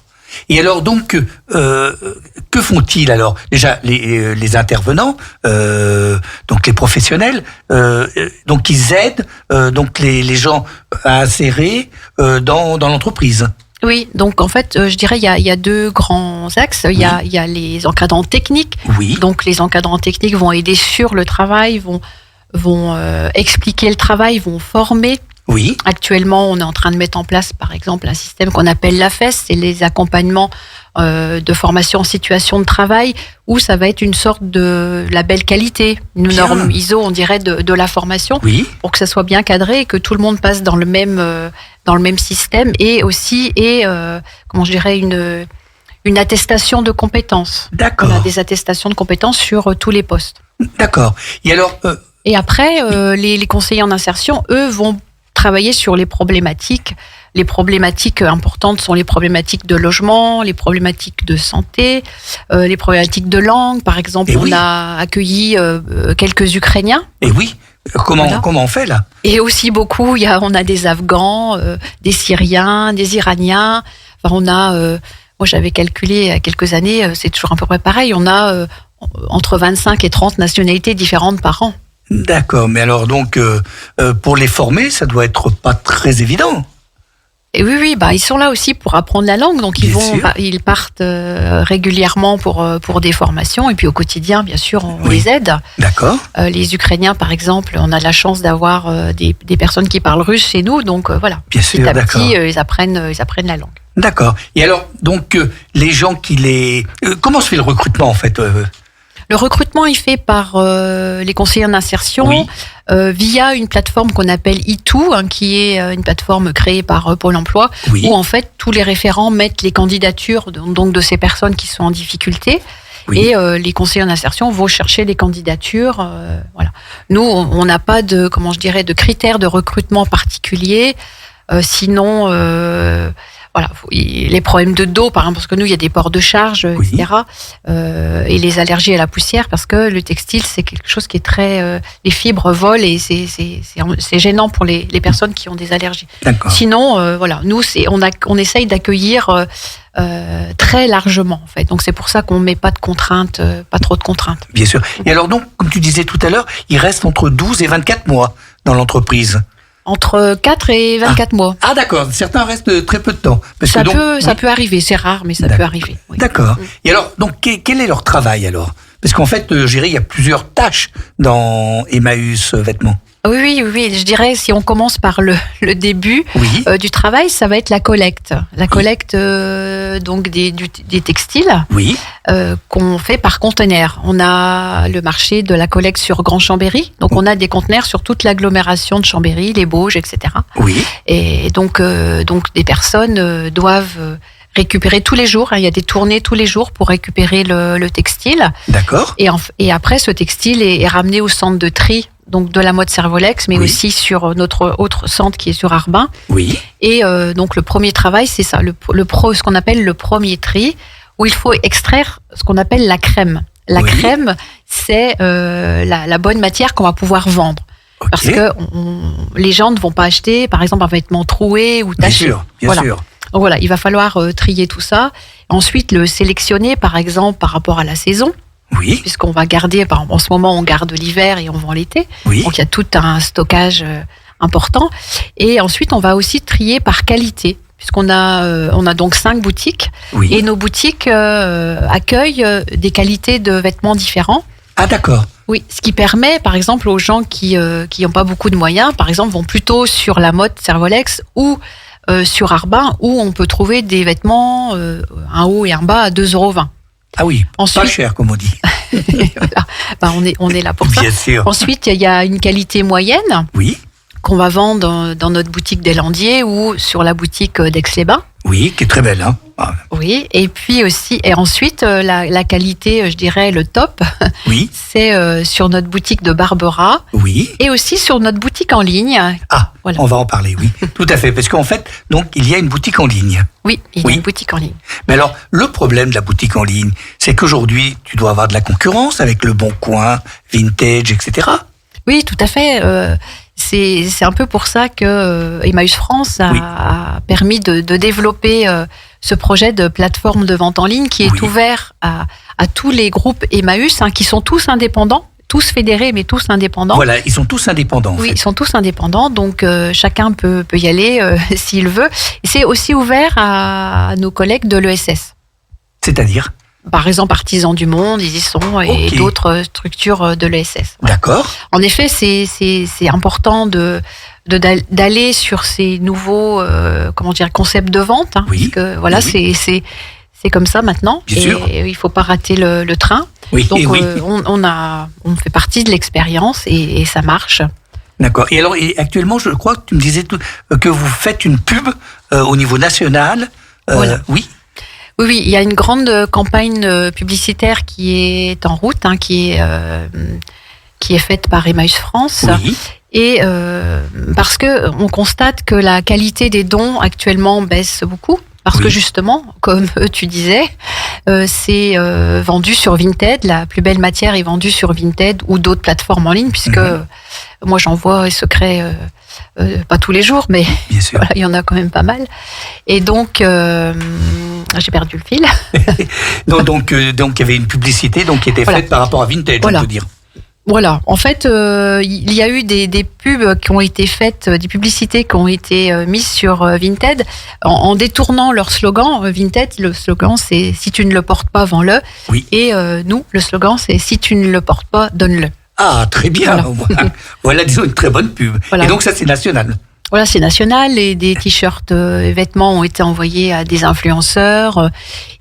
Et alors donc, que font-ils alors? Déjà, les intervenants, donc les professionnels, donc ils aident donc les gens à insérer dans l'entreprise. Oui, donc en fait, je dirais il y a deux grands axes. Il y a les encadrants techniques. Oui. Donc les encadrants techniques vont aider sur le travail, vont expliquer le travail, vont former. Oui. Actuellement, on est en train de mettre en place, par exemple, un système qu'on appelle l'AFES, c'est les accompagnements de formation en situation de travail, où ça va être une sorte de label qualité, une norme ISO, on dirait, de la formation, pour que ça soit bien cadré et que tout le monde passe dans le même système, et aussi comment je dirais, une attestation de compétences. D'accord. On a des attestations de compétences sur tous les postes. D'accord. Et alors et après, les conseillers en insertion, eux, vont travailler sur les problématiques. Les problématiques importantes sont les problématiques de logement, les problématiques de santé, les problématiques de langue. Par exemple, on a accueilli quelques Ukrainiens. Et oui. Comment on fait là? Et aussi beaucoup, on a des Afghans, des Syriens, des Iraniens. Enfin, on a, moi j'avais calculé il y a quelques années, c'est toujours à peu près pareil, on a entre 25 et 30 nationalités différentes par an. D'accord, mais alors donc, pour les former, ça doit être pas très évident. Et oui, ils sont là aussi pour apprendre la langue, donc ils partent régulièrement pour des formations, et puis au quotidien, bien sûr, on les aide. D'accord. Les Ukrainiens, par exemple, on a de la chance d'avoir des personnes qui parlent russe chez nous, donc voilà. Bien sûr, petit à petit, ils apprennent la langue. D'accord. Et alors, donc, les gens qui les... comment se fait le recrutement, en fait Le recrutement est fait par les conseillers d'insertion Oui. Via une plateforme qu'on appelle e2, qui est une plateforme créée par Pôle emploi, Oui. où en fait tous les référents mettent les candidatures donc de ces personnes qui sont en difficulté. Oui. Et les conseillers d'insertion vont chercher les candidatures. Voilà. Nous, on n'a pas de, comment je dirais, de critères de recrutement particuliers. Sinon, voilà, les problèmes de dos, par exemple, parce que nous, il y a des ports de charge, Oui. etc. Et les allergies à la poussière, parce que le textile, c'est quelque chose qui est très... les fibres volent et c'est gênant pour les personnes qui ont des allergies. D'accord. Sinon, voilà, nous, on essaye d'accueillir très largement, en fait. Donc, c'est pour ça qu'on ne met pas de contraintes, pas trop de contraintes. Bien sûr. Et alors donc, comme tu disais tout à l'heure, il reste entre 12 et 24 mois dans l'entreprise. Entre 4 et 24 mois. Ah d'accord, certains restent très peu de temps. Parce Ça que donc, ça peut arriver, c'est rare, mais ça peut arriver. Oui. D'accord. Et alors, donc, quel est leur travail alors? Parce qu'en fait, je dirais, il y a plusieurs tâches dans Emmaüs Vêtements. Oui, je dirais, si on commence par le début Oui. du travail, ça va être la collecte. La collecte donc des textiles Oui. qu'on fait par conteneur. On a le marché de la collecte sur Grand Chambéry, donc on a des conteneurs sur toute l'agglomération de Chambéry, les Bauges, etc. Oui. Et donc des personnes doivent récupérer tous les jours. Il y a des tournées tous les jours pour récupérer le textile. D'accord. Et après, ce textile est ramené au centre de tri, donc de la mode Servolex, mais Oui. aussi sur notre autre centre qui est sur Arbin. Oui. Et donc le premier travail, c'est ça, ce qu'on appelle le premier tri, où il faut extraire ce qu'on appelle la crème. La Oui. crème, c'est la bonne matière qu'on va pouvoir vendre. Ok. Parce que les gens ne vont pas acheter, par exemple, un vêtement troué ou Bien taché. sûr, bien Voilà. sûr. Donc voilà, il va falloir trier tout ça. Ensuite, le sélectionner, par exemple, par rapport à la saison, Oui. puisqu'on va garder, par exemple, en ce moment, on garde l'hiver et on vend l'été. Oui. Donc il y a tout un stockage important. Et ensuite, on va aussi trier par qualité, puisqu'on a donc 5 boutiques. Oui. Et nos boutiques accueillent des qualités de vêtements différents. Ah d'accord. Oui, ce qui permet, par exemple, aux gens qui n'ont pas beaucoup de moyens, par exemple, vont plutôt sur la mode Servolex ou sur Arbin, où on peut trouver des vêtements, un haut et un bas, à 2,20 €. Ah oui. Ensuite- Pas cher, comme on dit. Voilà. Ben, on est là pour ça. Bien sûr. Ensuite, il y a une qualité moyenne Oui. qu'on va vendre dans notre boutique des Landiers ou sur la boutique d'Aix-les-Bains. Oui, qui est très belle, hein. Ah, Oui, et puis aussi, et ensuite, la qualité, je dirais, le top, oui. c'est sur notre boutique de Barbera Oui. et aussi sur notre boutique en ligne. Ah, Voilà. on va en parler, oui. Tout à fait. Parce qu'en fait, donc, il y a une boutique en ligne. Oui, il y Oui. a une boutique en ligne. Mais alors, le problème de la boutique en ligne, c'est qu'aujourd'hui, tu dois avoir de la concurrence avec Le Bon Coin, Vintage, etc. Oui, tout à fait. C'est un peu pour ça que Emmaüs France Oui. a permis de développer ce projet de plateforme de vente en ligne qui est Oui. ouvert à tous les groupes Emmaüs, qui sont tous indépendants, tous fédérés, mais tous indépendants. Voilà, ils sont tous indépendants, en Oui, fait. ils sont tous indépendants, donc chacun peut y aller s'il veut. Et c'est aussi ouvert à nos collègues de l'ESS. C'est-à-dire? Par exemple, Artisans du Monde, ils y sont, et Ok. d'autres structures de l'ESS. D'accord. En effet, c'est important d'aller sur ces nouveaux concepts de vente, Oui. parce que voilà, Oui. c'est comme ça maintenant. Bien et sûr. il faut pas rater le train. Oui, Donc et oui. on fait partie de l'expérience et ça marche. D'accord. Et alors, actuellement, je crois que tu me disais que vous faites une pub au niveau national. Voilà. Oui. Oui, il y a une grande campagne publicitaire qui est en route, qui est faite par Emmaüs France. Oui. Et parce que on constate que la qualité des dons actuellement baisse beaucoup. Parce Oui. que justement, comme tu disais, c'est vendu sur Vinted. La plus belle matière est vendue sur Vinted ou d'autres plateformes en ligne, puisque moi j'en vois secret, pas tous les jours, mais Bien sûr. voilà, il y en a quand même pas mal. Et donc, j'ai perdu le fil. donc, il y avait une publicité qui était Voilà. faite par rapport à Vintage, Voilà. on peut dire. Voilà, en fait, il y a eu des pubs qui ont été faites, des publicités qui ont été mises sur Vinted en détournant leur slogan. Vinted, le slogan c'est « Si tu ne le portes pas, vends-le Oui. ». Et nous, le slogan c'est « Si tu ne le portes pas, donne-le Ah, très bien. Voilà. Voilà, disons, une très bonne pub. Voilà. Et donc, ça, c'est national. Voilà, c'est national. Et des t-shirts et vêtements ont été envoyés à des influenceurs.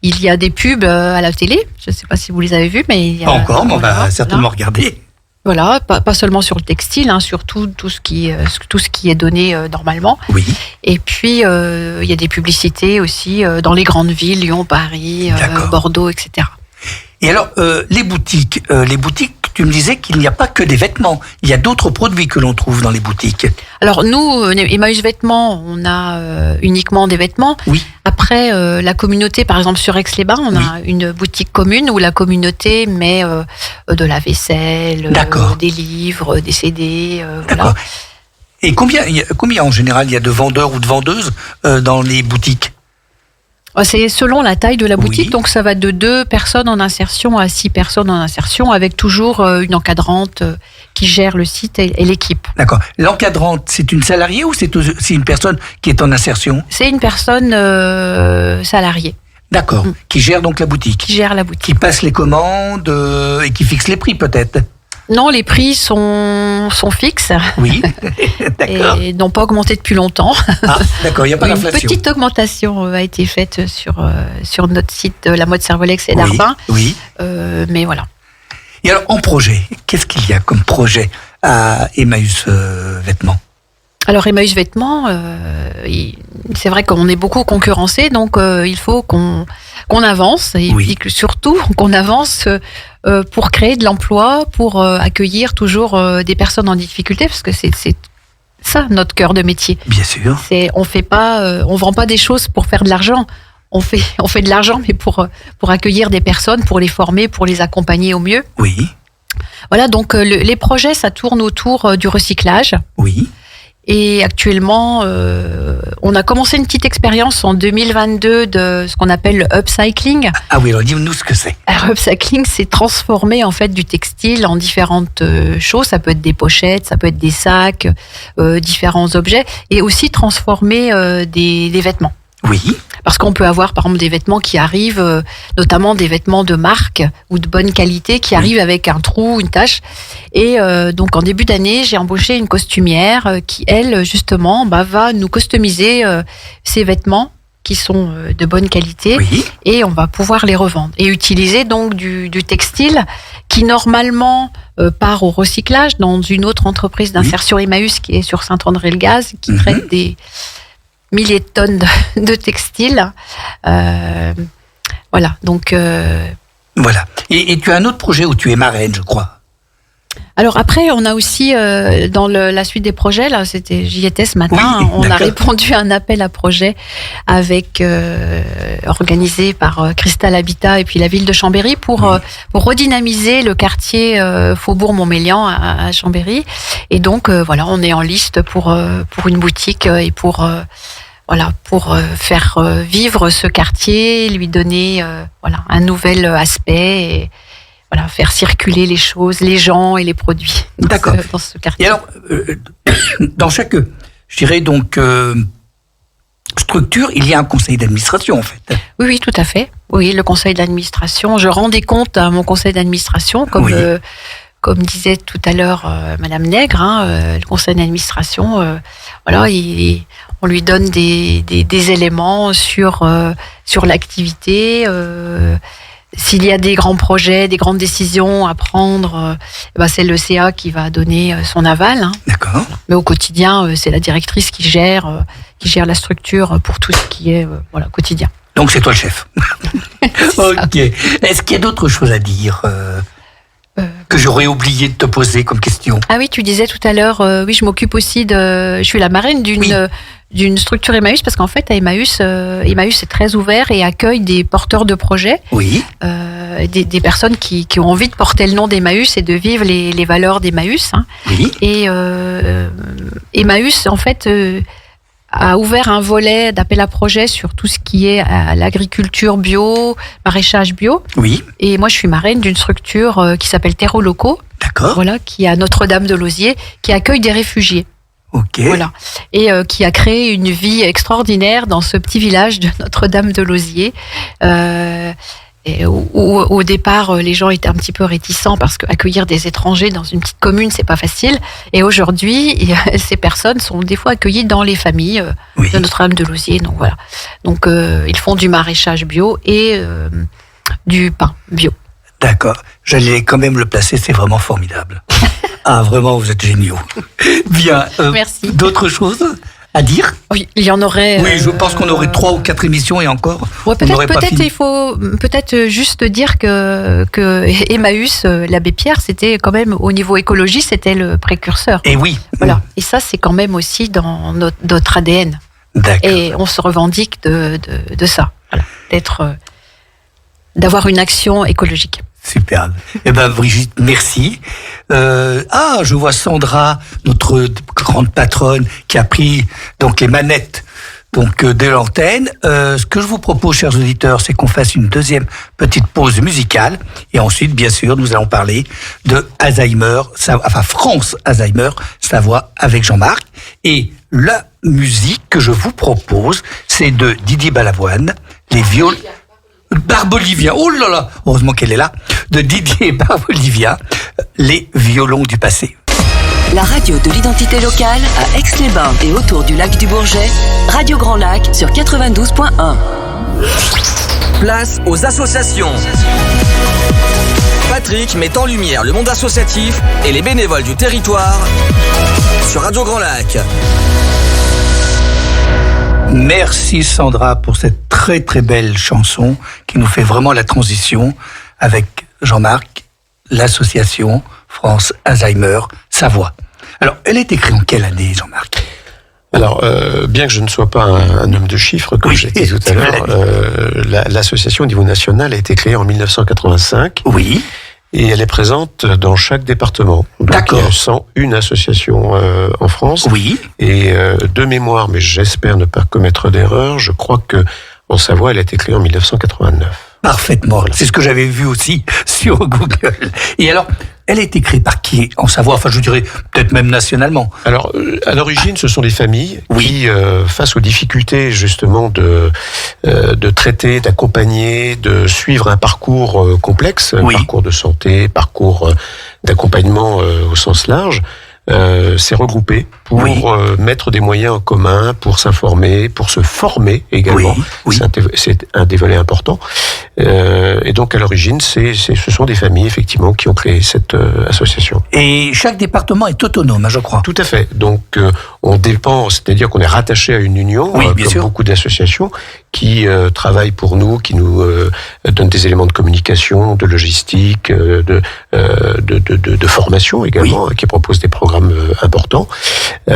Il y a des pubs à la télé. Je ne sais pas si vous les avez vus, mais il y a, pas encore, mais on va certainement regarder. Voilà, pas seulement sur le textile, sur tout ce qui est donné normalement. Oui. Et puis il y a des publicités aussi dans les grandes villes, Lyon, Paris, Bordeaux, etc. Et alors, les boutiques, tu me disais qu'il n'y a pas que des vêtements. Il y a d'autres produits que l'on trouve dans les boutiques. Alors nous, Emmaüs Vêtements, on a uniquement des vêtements. Oui. Après, la communauté, par exemple sur Aix-les-Bains, on a une boutique commune où la communauté met de la vaisselle, des livres, des CD. Voilà. Et combien en général il y a de vendeurs ou de vendeuses dans les boutiques ? C'est selon la taille de la boutique, donc ça va de 2 personnes en insertion à 6 personnes en insertion, avec toujours une encadrante qui gère le site et l'équipe. D'accord. L'encadrante, c'est une salariée ou c'est une personne qui est en insertion ? C'est une personne salariée. D'accord. Qui gère donc la boutique ? Qui gère la boutique. Qui passe les commandes et qui fixe les prix peut-être ? Non, les prix sont fixes. Oui, d'accord. Et n'ont pas augmenté depuis longtemps. Ah, d'accord, il n'y a pas d'inflation. Une petite augmentation a été faite sur notre site La Mode Servolex et d'Arbin. Oui. Mais voilà. Et alors, en projet, qu'est-ce qu'il y a comme projet à Emmaüs Vêtements ? Alors, Emmaüs Vêtements, c'est vrai qu'on est beaucoup concurrencé, donc il faut qu'on avance, et puis surtout qu'on avance pour créer de l'emploi, pour accueillir toujours des personnes en difficulté, parce que c'est ça notre cœur de métier. Bien sûr. On vend pas des choses pour faire de l'argent. On fait de l'argent, mais pour accueillir des personnes, pour les former, pour les accompagner au mieux. Oui. Voilà, donc les projets, ça tourne autour du recyclage. Oui. Et actuellement, on a commencé une petite expérience en 2022 de ce qu'on appelle le upcycling. Ah oui, alors dis-nous ce que c'est. Alors, upcycling, c'est transformer en fait du textile en différentes choses. Ça peut être des pochettes, ça peut être des sacs, différents objets, et aussi transformer des vêtements. Oui. Parce qu'on peut avoir, par exemple, des vêtements qui arrivent, notamment des vêtements de marque ou de bonne qualité, qui arrivent avec un trou, une tache. Et donc, en début d'année, j'ai embauché une costumière qui, elle, justement, va nous customiser ces vêtements qui sont de bonne qualité. Oui. Et on va pouvoir les revendre. Et utiliser donc du textile qui, normalement, part au recyclage dans une autre entreprise d'insertion Emmaüs qui est sur Saint-André-le-Gaz, qui traite des milliers de tonnes de textiles. Voilà, donc... Voilà. Et tu as un autre projet où tu es marraine, je crois. Alors après, on a aussi, dans la suite des projets, là, j'y étais ce matin, on a répondu à un appel à projet organisé par Cristal Habitat et puis la ville de Chambéry pour redynamiser le quartier Faubourg-Montmélian à Chambéry. Et donc, voilà, on est en liste pour une boutique et pour faire vivre ce quartier, lui donner un nouvel aspect et faire circuler les choses, les gens et les produits dans ce quartier. Et alors, dans chaque, je dirais donc, structure, il y a un conseil d'administration en fait. Oui, tout à fait. Oui, le conseil d'administration. Je rends des comptes à mon conseil d'administration, comme disait tout à l'heure Madame Nègre, le conseil d'administration, on lui donne des éléments sur l'activité. S'il y a des grands projets, des grandes décisions à prendre, c'est le CA qui va donner son aval. D'accord. Mais au quotidien, c'est la directrice qui gère la structure pour tout ce qui est quotidien. Donc c'est toi le chef. Ok. Est-ce qu'il y a d'autres choses à dire que j'aurais oublié de te poser comme question? Ah oui, tu disais tout à l'heure, je m'occupe aussi je suis la marraine d'une structure Emmaüs, parce qu'en fait, à Emmaüs est très ouvert et accueille des porteurs de projets. Oui. Des personnes qui ont envie de porter le nom d'Emmaüs et de vivre les valeurs d'Emmaüs. Oui. Et Emmaüs, en fait, a ouvert un volet d'appel à projet sur tout ce qui est à l'agriculture bio, maraîchage bio. Oui. Et moi, je suis marraine d'une structure qui s'appelle Terreaux Locaux. D'accord. Voilà, qui est à Notre-Dame-de-Lausier, qui accueille des réfugiés. Ok. Voilà. Et qui a créé une vie extraordinaire dans ce petit village de Notre-Dame-de-Lausier. Et où au départ, les gens étaient un petit peu réticents parce qu'accueillir des étrangers dans une petite commune, c'est pas facile. Et aujourd'hui, ces personnes sont des fois accueillies dans les familles de Notre-Dame-de-Lauziers. Donc voilà. Donc ils font du maraîchage bio et du pain bio. D'accord. J'allais quand même le placer, c'est vraiment formidable. Ah, vraiment, vous êtes géniaux. Bien. Merci. D'autres choses à dire? Oui, il y en aurait. Oui, je pense qu'on aurait 3 ou 4 émissions et encore. Ouais, peut-être il faut juste dire que Emmaüs, l'abbé Pierre, c'était quand même au niveau écologie, c'était le précurseur. Et oui. Voilà. Et ça, c'est quand même aussi dans notre ADN. D'accord. Et on se revendique de ça, voilà. D'avoir une action écologique. Superbe. Eh ben, Brigitte, merci. Je vois Sandra, notre grande patronne, qui a pris donc les manettes de l'antenne. Ce que je vous propose, chers auditeurs, c'est qu'on fasse une deuxième petite pause musicale. Et ensuite, bien sûr, nous allons parler de Alzheimer, France Alzheimer, Savoie, avec Jean-Marc. Et la musique que je vous propose, c'est de Didier Balavoine, les viols... Barbolivien, oh là là, heureusement qu'elle est là, de Didier Barbolivien, les violons du passé. La radio de l'identité locale à Aix-les-Bains et autour du lac du Bourget, Radio Grand Lac sur 92.1. Place aux associations. Patrick met en lumière le monde associatif et les bénévoles du territoire sur Radio Grand Lac. Merci Sandra pour cette très très belle chanson qui nous fait vraiment la transition avec Jean-Marc, l'association France Alzheimer Savoie. Alors, elle est écrite en quelle année, Jean-Marc ? Alors, bien que je ne sois pas un homme de chiffres, comme j'ai dit tout à l'heure, l'association au niveau national a été créée en 1985. Oui. Et elle est présente dans chaque département. D'accord. Donc, 101 associations en France. Oui. Et de mémoire, mais j'espère ne pas commettre d'erreur, je crois que en Savoie, elle a été créée en 1989. Parfaitement. Voilà. C'est ce que j'avais vu aussi sur Google. Et alors, elle a été créée par qui en Savoie ? Enfin, je dirais peut-être même nationalement. Alors, à l'origine, ce sont des familles qui, face aux difficultés justement de traiter, d'accompagner, de suivre un parcours complexe, parcours de santé, parcours d'accompagnement au sens large, s'est regroupé pour mettre des moyens en commun, pour s'informer, pour se former également. Oui. C'est un des volets importants. Et donc à l'origine, ce sont des familles effectivement qui ont créé cette association. Et chaque département est autonome, je crois. Tout à fait. Donc on dépend, c'est-à-dire qu'on est rattaché à une union, comme sûr. Beaucoup d'associations qui travaillent pour nous, qui nous donnent des éléments de communication, de logistique, de formation également, qui proposent des programmes importants.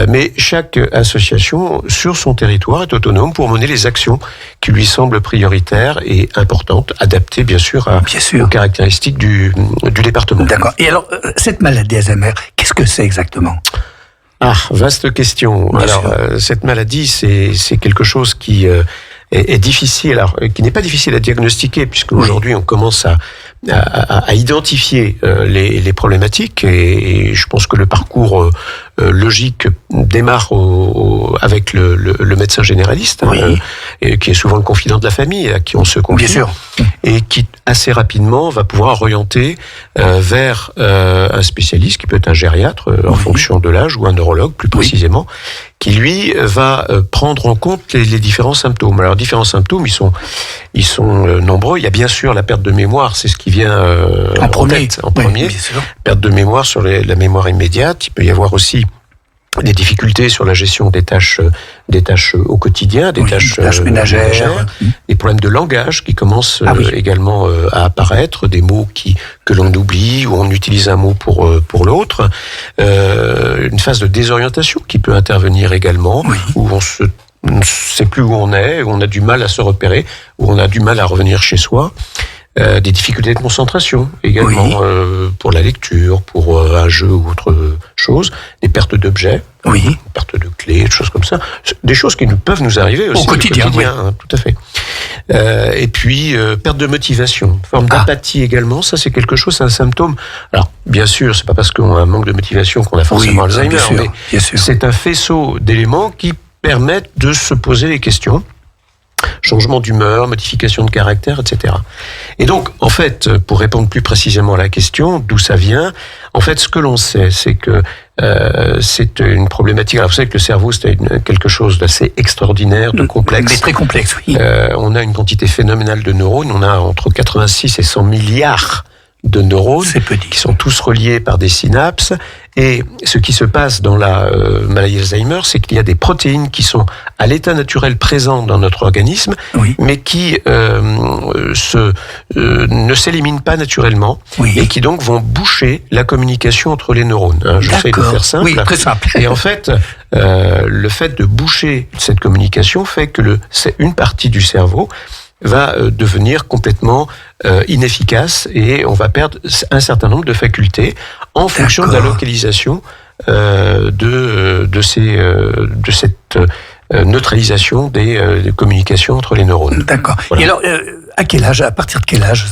Mais chaque association, sur son territoire, est autonome pour mener les actions qui lui semblent prioritaires et importantes, adaptées bien sûr aux caractéristiques du département. D'accord. Et alors, cette maladie Alzheimer, qu'est-ce que c'est exactement ? Ah, vaste question. Cette maladie, c'est quelque chose qui est difficile, alors qui n'est pas difficile à diagnostiquer, puisque aujourd'hui on commence à identifier les problématiques, et je pense que le parcours logique démarre avec le médecin généraliste, qui est souvent le confident de la famille, à qui on se confie, bien sûr, et qui assez rapidement va pouvoir orienter vers un spécialiste qui peut être un gériatre en fonction de l'âge, ou un neurologue plus précisément, qui lui va prendre en compte les différents symptômes. Alors différents symptômes, ils sont nombreux. Il y a bien sûr la perte de mémoire, c'est ce qui vient en premier. Perte de mémoire sur la mémoire immédiate. Il peut y avoir aussi des difficultés sur la gestion des tâches au quotidien, des tâches ménagères, des problèmes de langage qui commencent également à apparaître, des mots que l'on oublie, ou on utilise un mot pour l'autre, une phase de désorientation qui peut intervenir également, où on ne sait plus où on est, où on a du mal à se repérer, où on a du mal à revenir chez soi. Des difficultés de concentration également, pour la lecture, pour un jeu ou autre chose, des pertes d'objets, pertes de clés, des choses comme ça, des choses qui peuvent nous arriver aussi au quotidien, tout à fait. Et puis perte de motivation, forme d'apathie également, ça c'est quelque chose, c'est un symptôme. Alors bien sûr, c'est pas parce qu'on a un manque de motivation qu'on a forcément Alzheimer, mais c'est un faisceau d'éléments qui permettent de se poser des questions changement d'humeur, modification de caractère, etc. Et donc, en fait, pour répondre plus précisément à la question, d'où ça vient, en fait, ce que l'on sait, c'est que c'est une problématique. Alors, vous savez que le cerveau, c'est quelque chose d'assez extraordinaire, de complexe. Mais très complexe, oui. On a une quantité phénoménale de neurones. On a entre 86 et 100 milliards de neurones qui sont tous reliés par des synapses. Et ce qui se passe dans la maladie d'Alzheimer, c'est qu'il y a des protéines qui sont à l'état naturel présentes dans notre organisme, mais qui ne s'éliminent pas naturellement, et qui donc vont boucher la communication entre les neurones. J'essaie de faire simple. Oui, très simple. Et en fait, le fait de boucher cette communication fait que une partie du cerveau va devenir complètement inefficace et on va perdre un certain nombre de facultés en fonction de la localisation de cette neutralisation des communications entre les neurones. D'accord. Voilà. Et alors, à quel âge, à partir de quel âge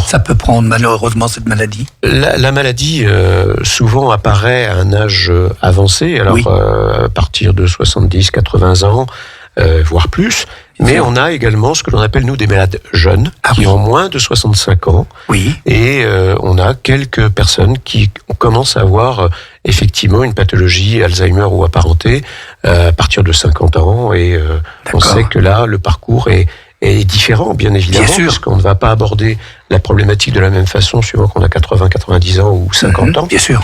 ça peut prendre malheureusement cette maladie ? La maladie souvent apparaît à un âge avancé, alors à partir de 70-80 ans, voire plus. Mais on a également ce que l'on appelle, nous, des malades jeunes, qui ont moins de 65 ans. Oui. Et on a quelques personnes qui commencent à avoir effectivement une pathologie Alzheimer ou apparentée à partir de 50 ans. Et on sait que là, le parcours est différent, bien évidemment, parce qu'on ne va pas aborder la problématique de la même façon suivant qu'on a 80, 90 ans ou 50 ans. Bien sûr.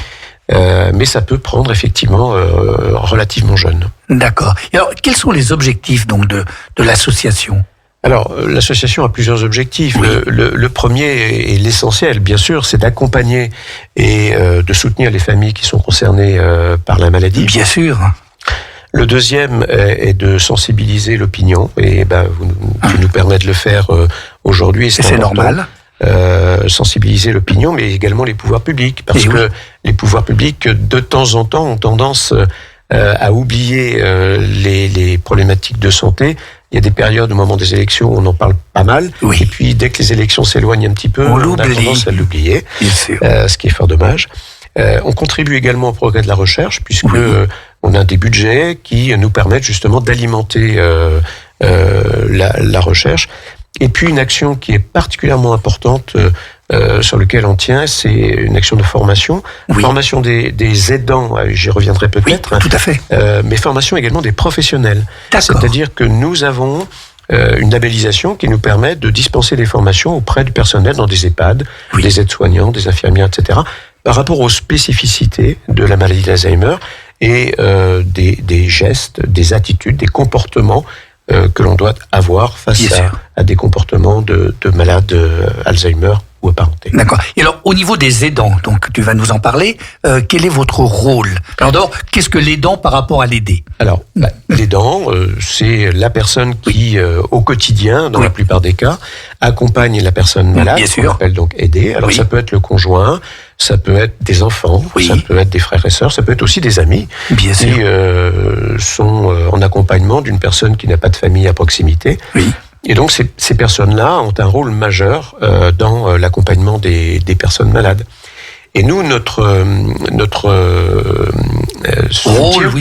Mais ça peut prendre effectivement relativement jeune. D'accord. Et alors, quels sont les objectifs donc de l'association ? Alors, l'association a plusieurs objectifs. Oui. Le premier et l'essentiel, bien sûr, c'est d'accompagner et de soutenir les familles qui sont concernées par la maladie. Bien sûr. Le deuxième est de sensibiliser l'opinion, et tu nous permets de le faire aujourd'hui. Et c'est normal. Sensibiliser l'opinion, mais également les pouvoirs publics, parce que les pouvoirs publics, de temps en temps, ont tendance à oublier les problématiques de santé. Il y a des périodes au moment des élections où on en parle pas mal, et puis dès que les élections s'éloignent un petit peu, on a tendance à l'oublier, ce qui est fort dommage. On contribue également au progrès de la recherche, puisque on a des budgets qui nous permettent justement d'alimenter la recherche. Et puis une action qui est particulièrement importante sur laquelle on tient, c'est une action de formation. Formation des aidants, j'y reviendrai peut-être. Oui, tout à fait. Mais formation également des professionnels. C'est-à-dire que nous avons une labellisation qui nous permet de dispenser des formations auprès du personnel dans des EHPAD, des aides-soignants, des infirmières, etc., par rapport aux spécificités de la maladie d'Alzheimer et des gestes, des attitudes, des comportements que l'on doit avoir face à des comportements de malades Alzheimer ou apparentés. D'accord. Et alors, au niveau des aidants, donc tu vas nous en parler, quel est votre rôle ? Alors d'abord, qu'est-ce que l'aidant par rapport à l'aider ? Alors, l'aidant, c'est la personne qui, au quotidien, dans la plupart des cas, accompagne la personne malade, qu'on appelle donc aider. Alors ça peut être le conjoint, ça peut être des enfants, ça peut être des frères et sœurs, ça peut être aussi des amis qui sont en accompagnement d'une personne qui n'a pas de famille à proximité. Et donc ces personnes-là ont un rôle majeur dans l'accompagnement des personnes malades. Et nous, notre rôle,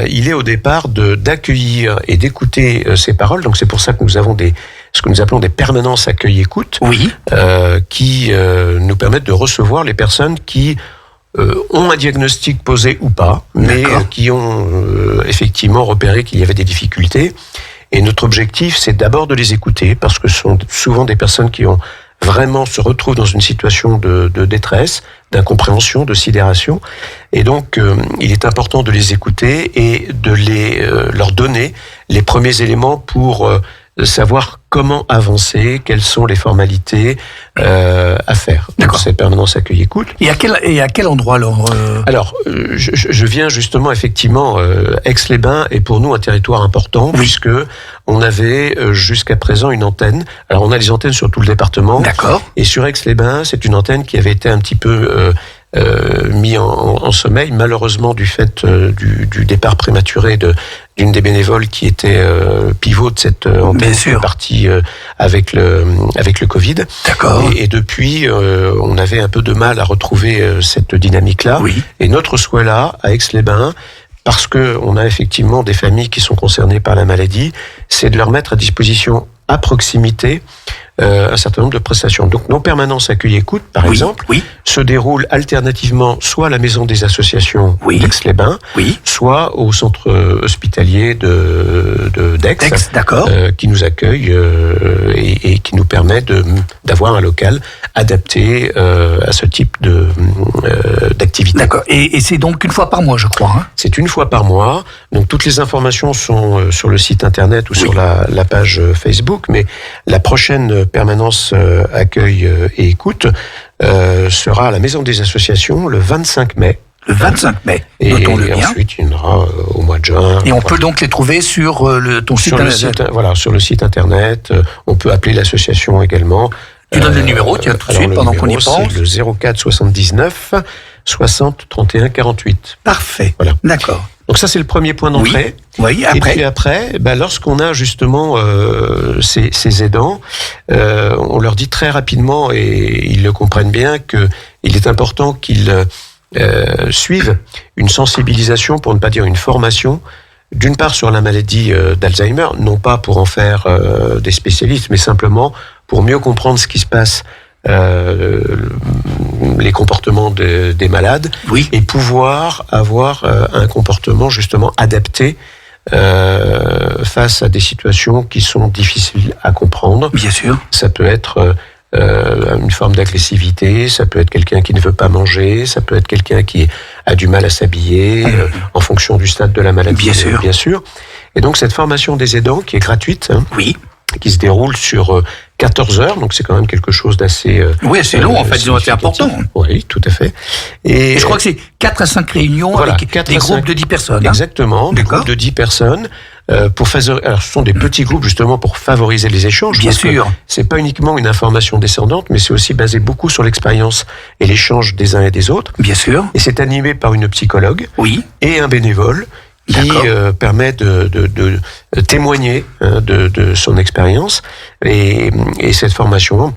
il est au départ d'accueillir et d'écouter ces paroles. Donc c'est pour ça que nous avons ce que nous appelons des permanences accueil-écoute, qui nous permettent de recevoir les personnes qui ont un diagnostic posé ou pas, mais qui ont effectivement repéré qu'il y avait des difficultés. Et notre objectif, c'est d'abord de les écouter, parce que ce sont souvent des personnes qui se retrouvent dans une situation de détresse, d'incompréhension, de sidération. Et donc, il est important de les écouter et de leur donner les premiers éléments pour savoir comment avancer, quelles sont les formalités à faire. Donc, c'est permanence accueil-écoute. Et à quel endroit alors Alors, je viens justement, effectivement, Aix-les-Bains est pour nous un territoire important, puisque on avait jusqu'à présent une antenne. Alors, on a des antennes sur tout le département. Et sur Aix-les-Bains, c'est une antenne qui avait été un petit peu mis en sommeil, malheureusement du fait du départ prématuré d'une des bénévoles qui était pivot de cette antenne, qui est partie avec le Covid. Et depuis, on avait un peu de mal à retrouver cette dynamique-là. Et notre souhait là, à Aix-les-Bains, parce que on a effectivement des familles qui sont concernées par la maladie, c'est de leur mettre à disposition à proximité un certain nombre de prestations. Donc nos permanences accueil écoute, par exemple, se déroulent alternativement soit à la maison des associations d'Aix-les-Bains, soit au centre hospitalier d'Aix, qui nous accueille et qui nous permet d'avoir un local adapté à ce type d'activité. D'accord. Et c'est donc une fois par mois, je crois. Hein. C'est une fois par mois. Donc toutes les informations sont sur le site internet ou sur la page Facebook, mais la prochaine permanence accueil et écoute sera à la Maison des Associations le 25 mai. Le 25 mai, notons-le bien. Et ensuite, il y en aura au mois de juin. Et on peut donc les trouver sur ton site internet. Voilà, sur le site internet. On peut appeler l'association également. Tu donnes le numéro, tiens, tout de suite, pendant qu'on y pense. C'est le 04 79 60 31 48. Parfait. Voilà. D'accord. Donc ça, c'est le premier point d'entrée. Oui, après. Et puis après, lorsqu'on a justement ces aidants, on leur dit très rapidement, et ils le comprennent bien, qu'il est important qu'ils suivent une sensibilisation, pour ne pas dire une formation, d'une part sur la maladie d'Alzheimer, non pas pour en faire des spécialistes, mais simplement pour mieux comprendre ce qui se passe, les comportements des malades, et pouvoir avoir un comportement justement adapté face à des situations qui sont difficiles à comprendre. Bien sûr. Ça peut être une forme d'agressivité, ça peut être quelqu'un qui ne veut pas manger, ça peut être quelqu'un qui a du mal à s'habiller, en fonction du stade de la maladie. Bien sûr. Et donc cette formation des aidants, qui est gratuite, qui se déroule sur 14 heures, donc c'est quand même quelque chose d'assez... assez long, en fait, c'est important. Oui, tout à fait. Et je crois que c'est 4 à 5 réunions avec des groupes de 10 personnes. Exactement, des groupes de 10 personnes. Alors, ce sont des petits groupes, justement, pour favoriser les échanges. Bien sûr. C'est pas uniquement une information descendante, mais c'est aussi basé beaucoup sur l'expérience et l'échange des uns et des autres. Bien sûr. Et c'est animé par une psychologue et un bénévole qui permet de témoigner de son expérience. Et cette formation,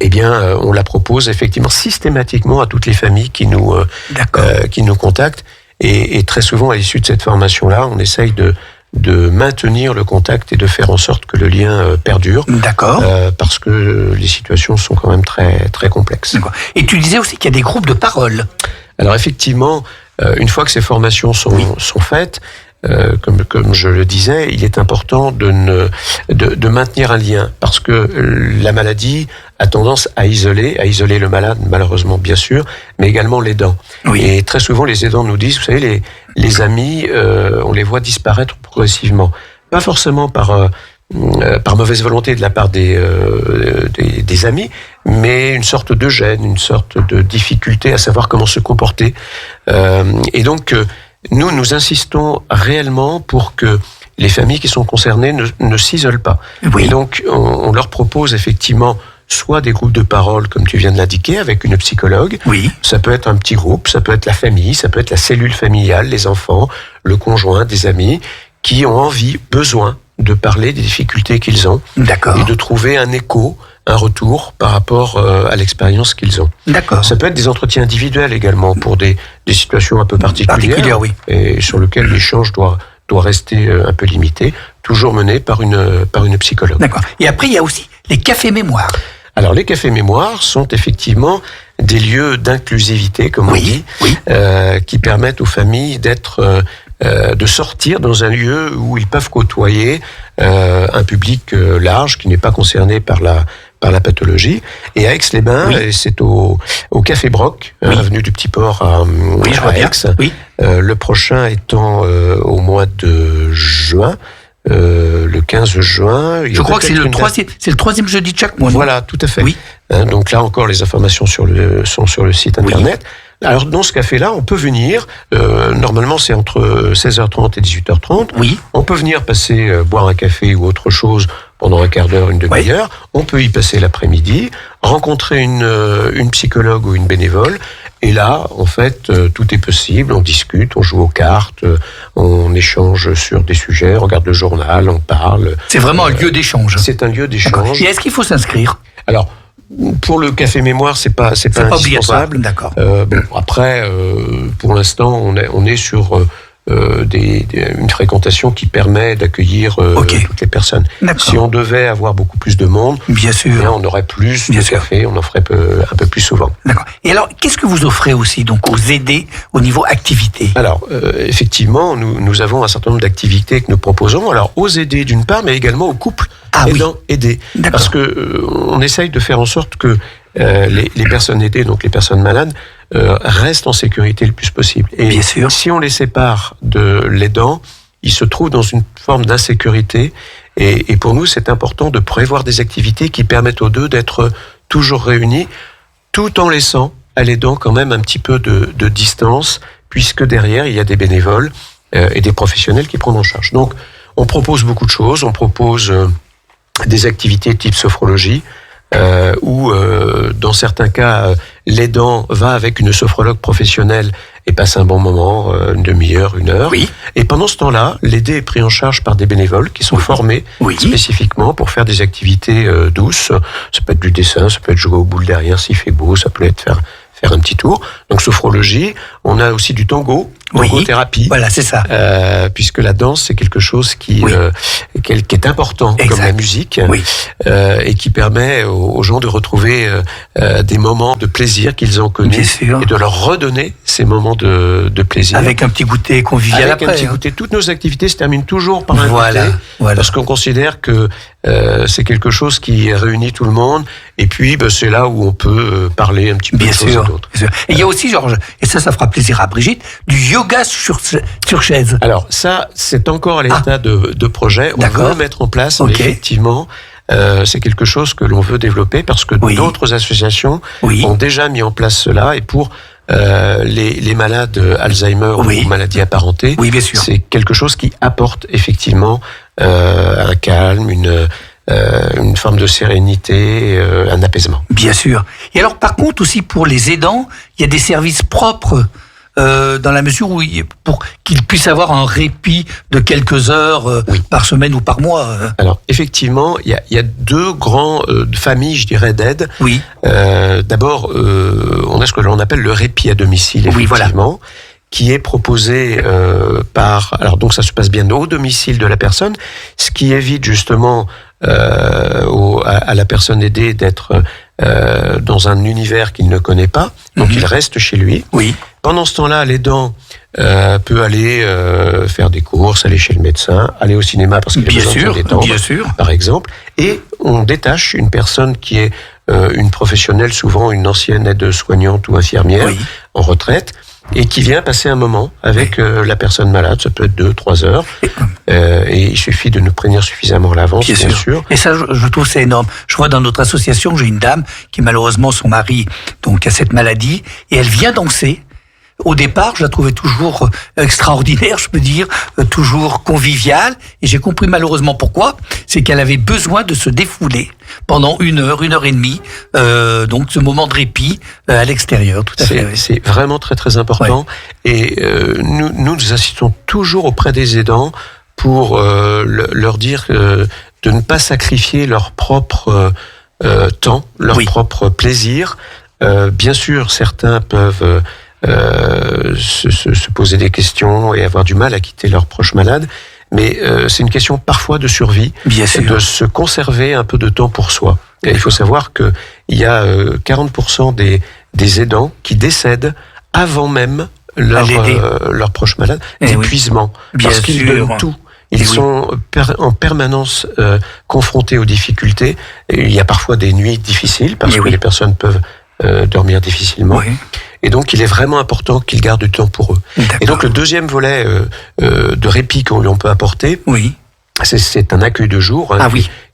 on la propose effectivement systématiquement à toutes les familles qui nous contactent. Et très souvent, à l'issue de cette formation-là, on essaye de maintenir le contact et de faire en sorte que le lien perdure. D'accord. Parce que les situations sont quand même très, très complexes. D'accord. Et tu disais aussi qu'il y a des groupes de parole. Alors effectivement, une fois que ces formations sont faites, comme je le disais, il est important de maintenir un lien, parce que la maladie a tendance à isoler le malade, malheureusement bien sûr, mais également l'aidant. Et très souvent, les aidants nous disent, vous savez, les amis, on les voit disparaître progressivement. Pas forcément par mauvaise volonté de la part des amis, mais une sorte de gêne, une sorte de difficulté à savoir comment se comporter. Et donc, nous insistons réellement pour que les familles qui sont concernées ne s'isolent pas. Et donc, on leur propose effectivement soit des groupes de parole, comme tu viens de l'indiquer, avec une psychologue. Ça peut être un petit groupe, ça peut être la famille, ça peut être la cellule familiale, les enfants, le conjoint, des amis, qui ont envie, besoin de parler des difficultés qu'ils ont. D'accord. Et de trouver un écho, un retour par rapport à l'expérience qu'ils ont. D'accord. Ça peut être des entretiens individuels également pour des situations un peu particulières, et sur lesquelles l'échange doit rester un peu limité, toujours mené par une psychologue. D'accord. Et après, il y a aussi les cafés mémoire. Alors, les cafés mémoire sont effectivement des lieux d'inclusivité, comme on dit, qui permettent aux familles de sortir dans un lieu où ils peuvent côtoyer un public large qui n'est pas concerné par la pathologie. Et à Aix-les-Bains, c'est au Café Broc, avenue du Petit Port à Aix. Le prochain étant au mois de juin. Le 15 juin. Je crois que c'est le troisième jeudi de chaque mois. Voilà, tout à fait. Donc là encore, les informations sont sur le site internet. Alors dans ce café-là, on peut venir, normalement c'est entre 16h30 et 18h30. On peut venir passer boire un café ou autre chose pendant un quart d'heure, une demi-heure. On peut y passer l'après-midi, rencontrer une psychologue ou une bénévole. Et là, en fait, tout est possible. On discute, on joue aux cartes, on échange sur des sujets, on regarde le journal, on parle. C'est vraiment un lieu d'échange. C'est un lieu d'échange. Et est-ce qu'il faut s'inscrire ? Alors, pour le café mémoire, c'est pas indispensable. D'accord. Après, pour l'instant, on est sur une fréquentation qui permet d'accueillir toutes les personnes. Si on devait avoir beaucoup plus de monde, bien sûr, on aurait plus de café, on en ferait un peu plus souvent. D'accord. Et alors, qu'est-ce que vous offrez aussi donc aux aidés au niveau activité? Alors, effectivement, nous avons un certain nombre d'activités que nous proposons. Alors, aux aidés d'une part, mais également aux couples aidés. Parce que on essaye de faire en sorte que les personnes aidées, donc les personnes malades, restent en sécurité le plus possible. Et bien sûr, si on les sépare de l'aidant, ils se trouvent dans une forme d'insécurité. Et pour nous, c'est important de prévoir des activités qui permettent aux deux d'être toujours réunis, tout en laissant à l'aidant quand même un petit peu de distance, puisque derrière, il y a des bénévoles et des professionnels qui prennent en charge. Donc, on propose beaucoup de choses. On propose des activités type sophrologie, où dans certains cas, l'aidant va avec une sophrologue professionnelle et passe un bon moment, une demi-heure, 1 heure. Oui. Et pendant ce temps-là, l'aidé est pris en charge par des bénévoles qui sont formés spécifiquement pour faire des activités douces. Ça peut être du dessin, ça peut être jouer aux boules derrière s'il fait beau, ça peut être faire un petit tour. Donc sophrologie, on a aussi du tango-thérapie. Voilà, c'est ça. Puisque la danse, c'est quelque chose qui est important, comme la musique, et qui permet aux gens de retrouver des moments de plaisir qu'ils ont connus et de leur redonner ces moments de plaisir. Avec un petit goûter convivial après. Avec un petit goûter. Toutes nos activités se terminent toujours par un goûter, parce qu'on considère que c'est quelque chose qui réunit tout le monde, et puis c'est là où on peut parler un petit peu de choses et d'autres. Et il y a aussi, Georges, et ça fera plaisir à Brigitte, du yoga sur chaise. Alors ça, c'est encore à l'état de projet. On veut le mettre en place, mais effectivement, c'est quelque chose que l'on veut développer parce que d'autres associations ont déjà mis en place cela, et pour les malades Alzheimer ou maladies apparentées, c'est quelque chose qui apporte effectivement un calme, une forme de sérénité, un apaisement. Bien sûr. Et alors, par contre, aussi pour les aidants, il y a des services propres dans la mesure où pour qu'ils puissent avoir un répit de quelques heures par semaine ou par mois. Alors, effectivement, il y a 2 grandes familles, je dirais, d'aide. Oui. D'abord, on a ce que l'on appelle le répit à domicile, effectivement. Qui est proposé alors donc ça se passe bien au domicile de la personne, ce qui évite justement à la personne aidée d'être dans un univers qu'il ne connaît pas, donc il reste chez lui. Oui. Pendant ce temps-là, l'aidant peut aller faire des courses, aller chez le médecin, aller au cinéma parce qu'il a besoin de se détendre, par exemple, et on détache une personne qui est une professionnelle, souvent une ancienne aide-soignante ou infirmière en retraite, et qui vient passer un moment avec la personne malade. Ça peut être 2-3 heures. Et il suffit de nous prévenir suffisamment à l'avance, bien sûr. Et ça, je trouve c'est énorme. Je vois dans notre association, j'ai une dame qui malheureusement, son mari donc a cette maladie, et elle vient danser. Au départ, je la trouvais toujours extraordinaire, je peux dire, toujours conviviale. Et j'ai compris malheureusement pourquoi. C'est qu'elle avait besoin de se défouler pendant 1 heure, 1 heure et demie. Donc ce moment de répit à l'extérieur, tout à fait. C'est vraiment très très important. Et nous insistons toujours auprès des aidants pour leur dire de ne pas sacrifier leur propre temps, leur propre plaisir. Bien sûr, certains peuvent se poser des questions et avoir du mal à quitter leurs proches malades, mais c'est une question parfois de survie, de se conserver un peu de temps pour soi. Et il faut savoir qu'il y a 40% des aidants qui décèdent avant même leurs proches malades d'épuisement, parce qu'ils donnent tout. Ils sont en permanence confrontés aux difficultés. Et il y a parfois des nuits difficiles, parce que les personnes peuvent dormir difficilement. Et donc, il est vraiment important qu'ils gardent du temps pour eux. Et donc, le deuxième volet de répit qu'on peut apporter, c'est un accueil de jour,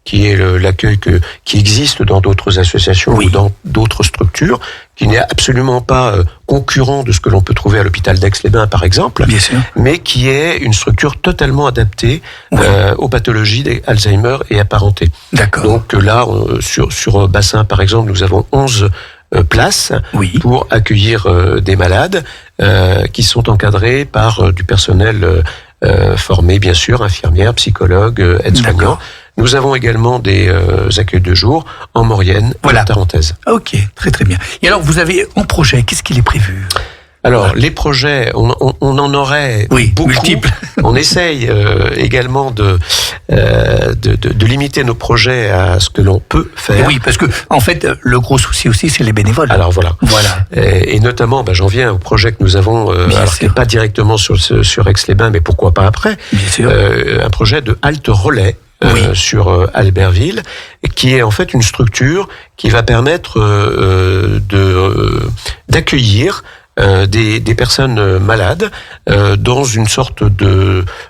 qui est l'accueil qui existe dans d'autres associations ou dans d'autres structures, qui n'est absolument pas concurrent de ce que l'on peut trouver à l'hôpital d'Aix-les-Bains, par exemple, mais qui est une structure totalement adaptée aux pathologies d'Alzheimer et apparentées. Donc là, sur Bassin, par exemple, nous avons 11 places pour accueillir des malades qui sont encadrés par du personnel formé, bien sûr, infirmières, psychologues, aides-soignants. Nous avons également des accueils de jour en Maurienne et en Tarentaise. Ok, très très bien. Et alors, vous avez en projet, qu'est-ce qu'il est prévu ? Alors, les projets, on en aurait beaucoup. Multiples. On essaye également de limiter nos projets à ce que l'on peut faire. Oui, parce que en fait, le gros souci aussi, c'est les bénévoles. Alors voilà. Et notamment, j'en viens au projet que nous avons, qui n'est pas directement sur Aix-les-Bains, mais pourquoi pas après. Bien sûr. Un projet de halte relais. Sur Albertville, qui est en fait une structure qui va permettre d'accueillir des personnes malades dans une sorte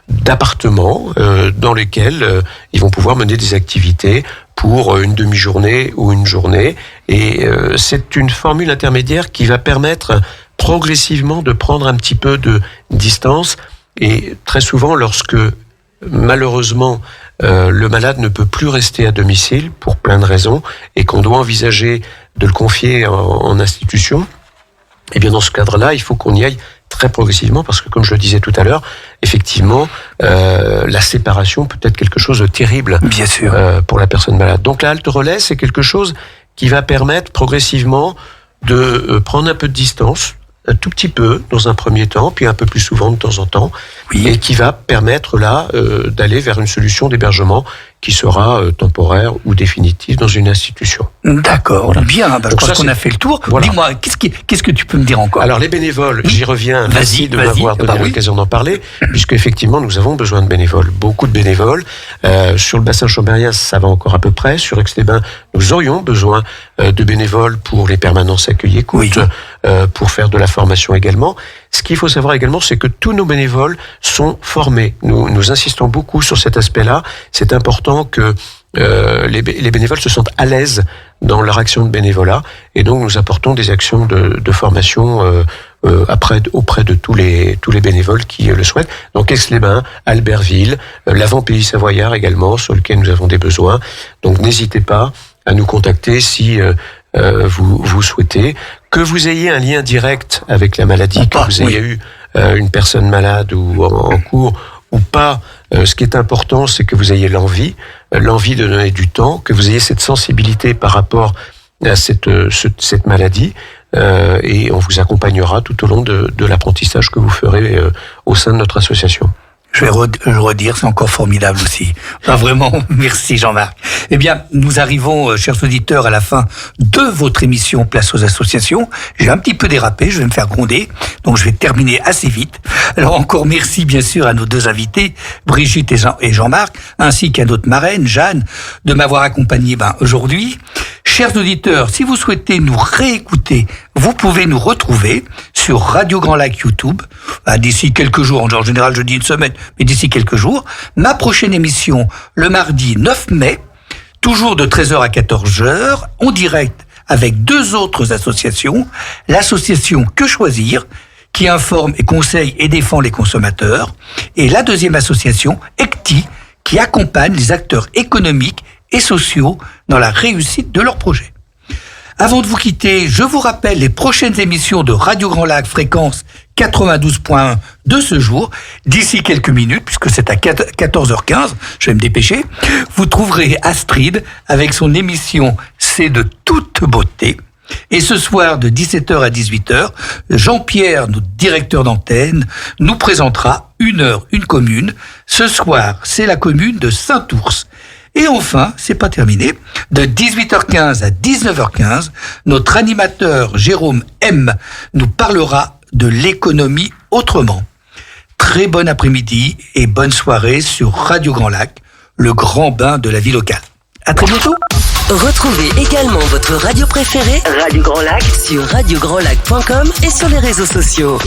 d'appartement dans lequel ils vont pouvoir mener des activités pour une demi-journée ou une journée. Et c'est une formule intermédiaire qui va permettre progressivement de prendre un petit peu de distance. Et très souvent, lorsque malheureusement le malade ne peut plus rester à domicile pour plein de raisons et qu'on doit envisager de le confier en institution, et bien dans ce cadre-là, il faut qu'on y aille très progressivement parce que, comme je le disais tout à l'heure, effectivement, la séparation peut être quelque chose de terrible. Bien sûr. Pour la personne malade. Donc la halte relais, c'est quelque chose qui va permettre progressivement de prendre un peu de distance, un tout petit peu dans un premier temps, puis un peu plus souvent de temps en temps, et qui va permettre là d'aller vers une solution d'hébergement qui sera temporaire ou définitive dans une institution. D'accord, voilà. Bien, je pense qu'on a fait le tour. Voilà. Dis-moi, qu'est-ce que tu peux me dire encore ? Alors les bénévoles, j'y reviens, merci de m'avoir donné l'occasion d'en parler, puisque effectivement nous avons besoin de bénévoles, beaucoup de bénévoles. Sur le bassin chambérien, ça va encore à peu près. Sur Aix-les-Bains, nous aurions besoin de bénévoles pour les permanences accueil-écoute, pour faire de la formation également. Ce qu'il faut savoir également, c'est que tous nos bénévoles sont formés. Nous insistons beaucoup sur cet aspect-là. C'est important que les bénévoles se sentent à l'aise dans leur action de bénévolat, et donc nous apportons des actions de formation auprès de tous les bénévoles qui le souhaitent. Donc Aix-les-Bains, Albertville, l'Avant-Pays Savoyard également, sur lequel nous avons des besoins. Donc n'hésitez pas à nous contacter si vous souhaitez. Que vous ayez un lien direct avec la maladie, que vous ayez eu une personne malade ou en cours ou pas, ce qui est important, c'est que vous ayez l'envie de donner du temps, que vous ayez cette sensibilité par rapport à cette maladie, et on vous accompagnera tout au long de l'apprentissage que vous ferez au sein de notre association. Je vais redire, c'est encore formidable aussi. Enfin, vraiment, merci Jean-Marc. Eh bien, nous arrivons, chers auditeurs, à la fin de votre émission Place aux associations. J'ai un petit peu dérapé, je vais me faire gronder, donc je vais terminer assez vite. Alors encore merci bien sûr à nos deux invités, Brigitte et Jean-Marc, ainsi qu'à notre marraine, Jeanne, de m'avoir accompagné aujourd'hui. Chers auditeurs, si vous souhaitez nous réécouter, vous pouvez nous retrouver sur Radio Grand Lac YouTube, d'ici quelques jours, en général je dis une semaine, mais d'ici quelques jours. Ma prochaine émission, le mardi 9 mai, toujours de 13h à 14h, en direct avec deux autres associations. L'association Que Choisir, qui informe et conseille et défend les consommateurs, et la deuxième association, ECTI, qui accompagne les acteurs économiques et sociaux dans la réussite de leurs projets. Avant de vous quitter, je vous rappelle les prochaines émissions de Radio Grand Lac, fréquence 92.1 de ce jour. D'ici quelques minutes, puisque c'est à 14h15, je vais me dépêcher, vous trouverez Astrid avec son émission C'est de toute beauté. Et ce soir, de 17h à 18h, Jean-Pierre, notre directeur d'antenne, nous présentera Une heure, une commune. Ce soir, c'est la commune de Saint-Ours. Et enfin, c'est pas terminé, de 18h15 à 19h15, notre animateur Jérôme M nous parlera de l'économie autrement. Très bon après-midi et bonne soirée sur Radio Grand Lac, le grand bain de la vie locale. À très bientôt. Retrouvez également votre radio préférée, Radio Grand Lac, sur radiograndlac.com et sur les réseaux sociaux.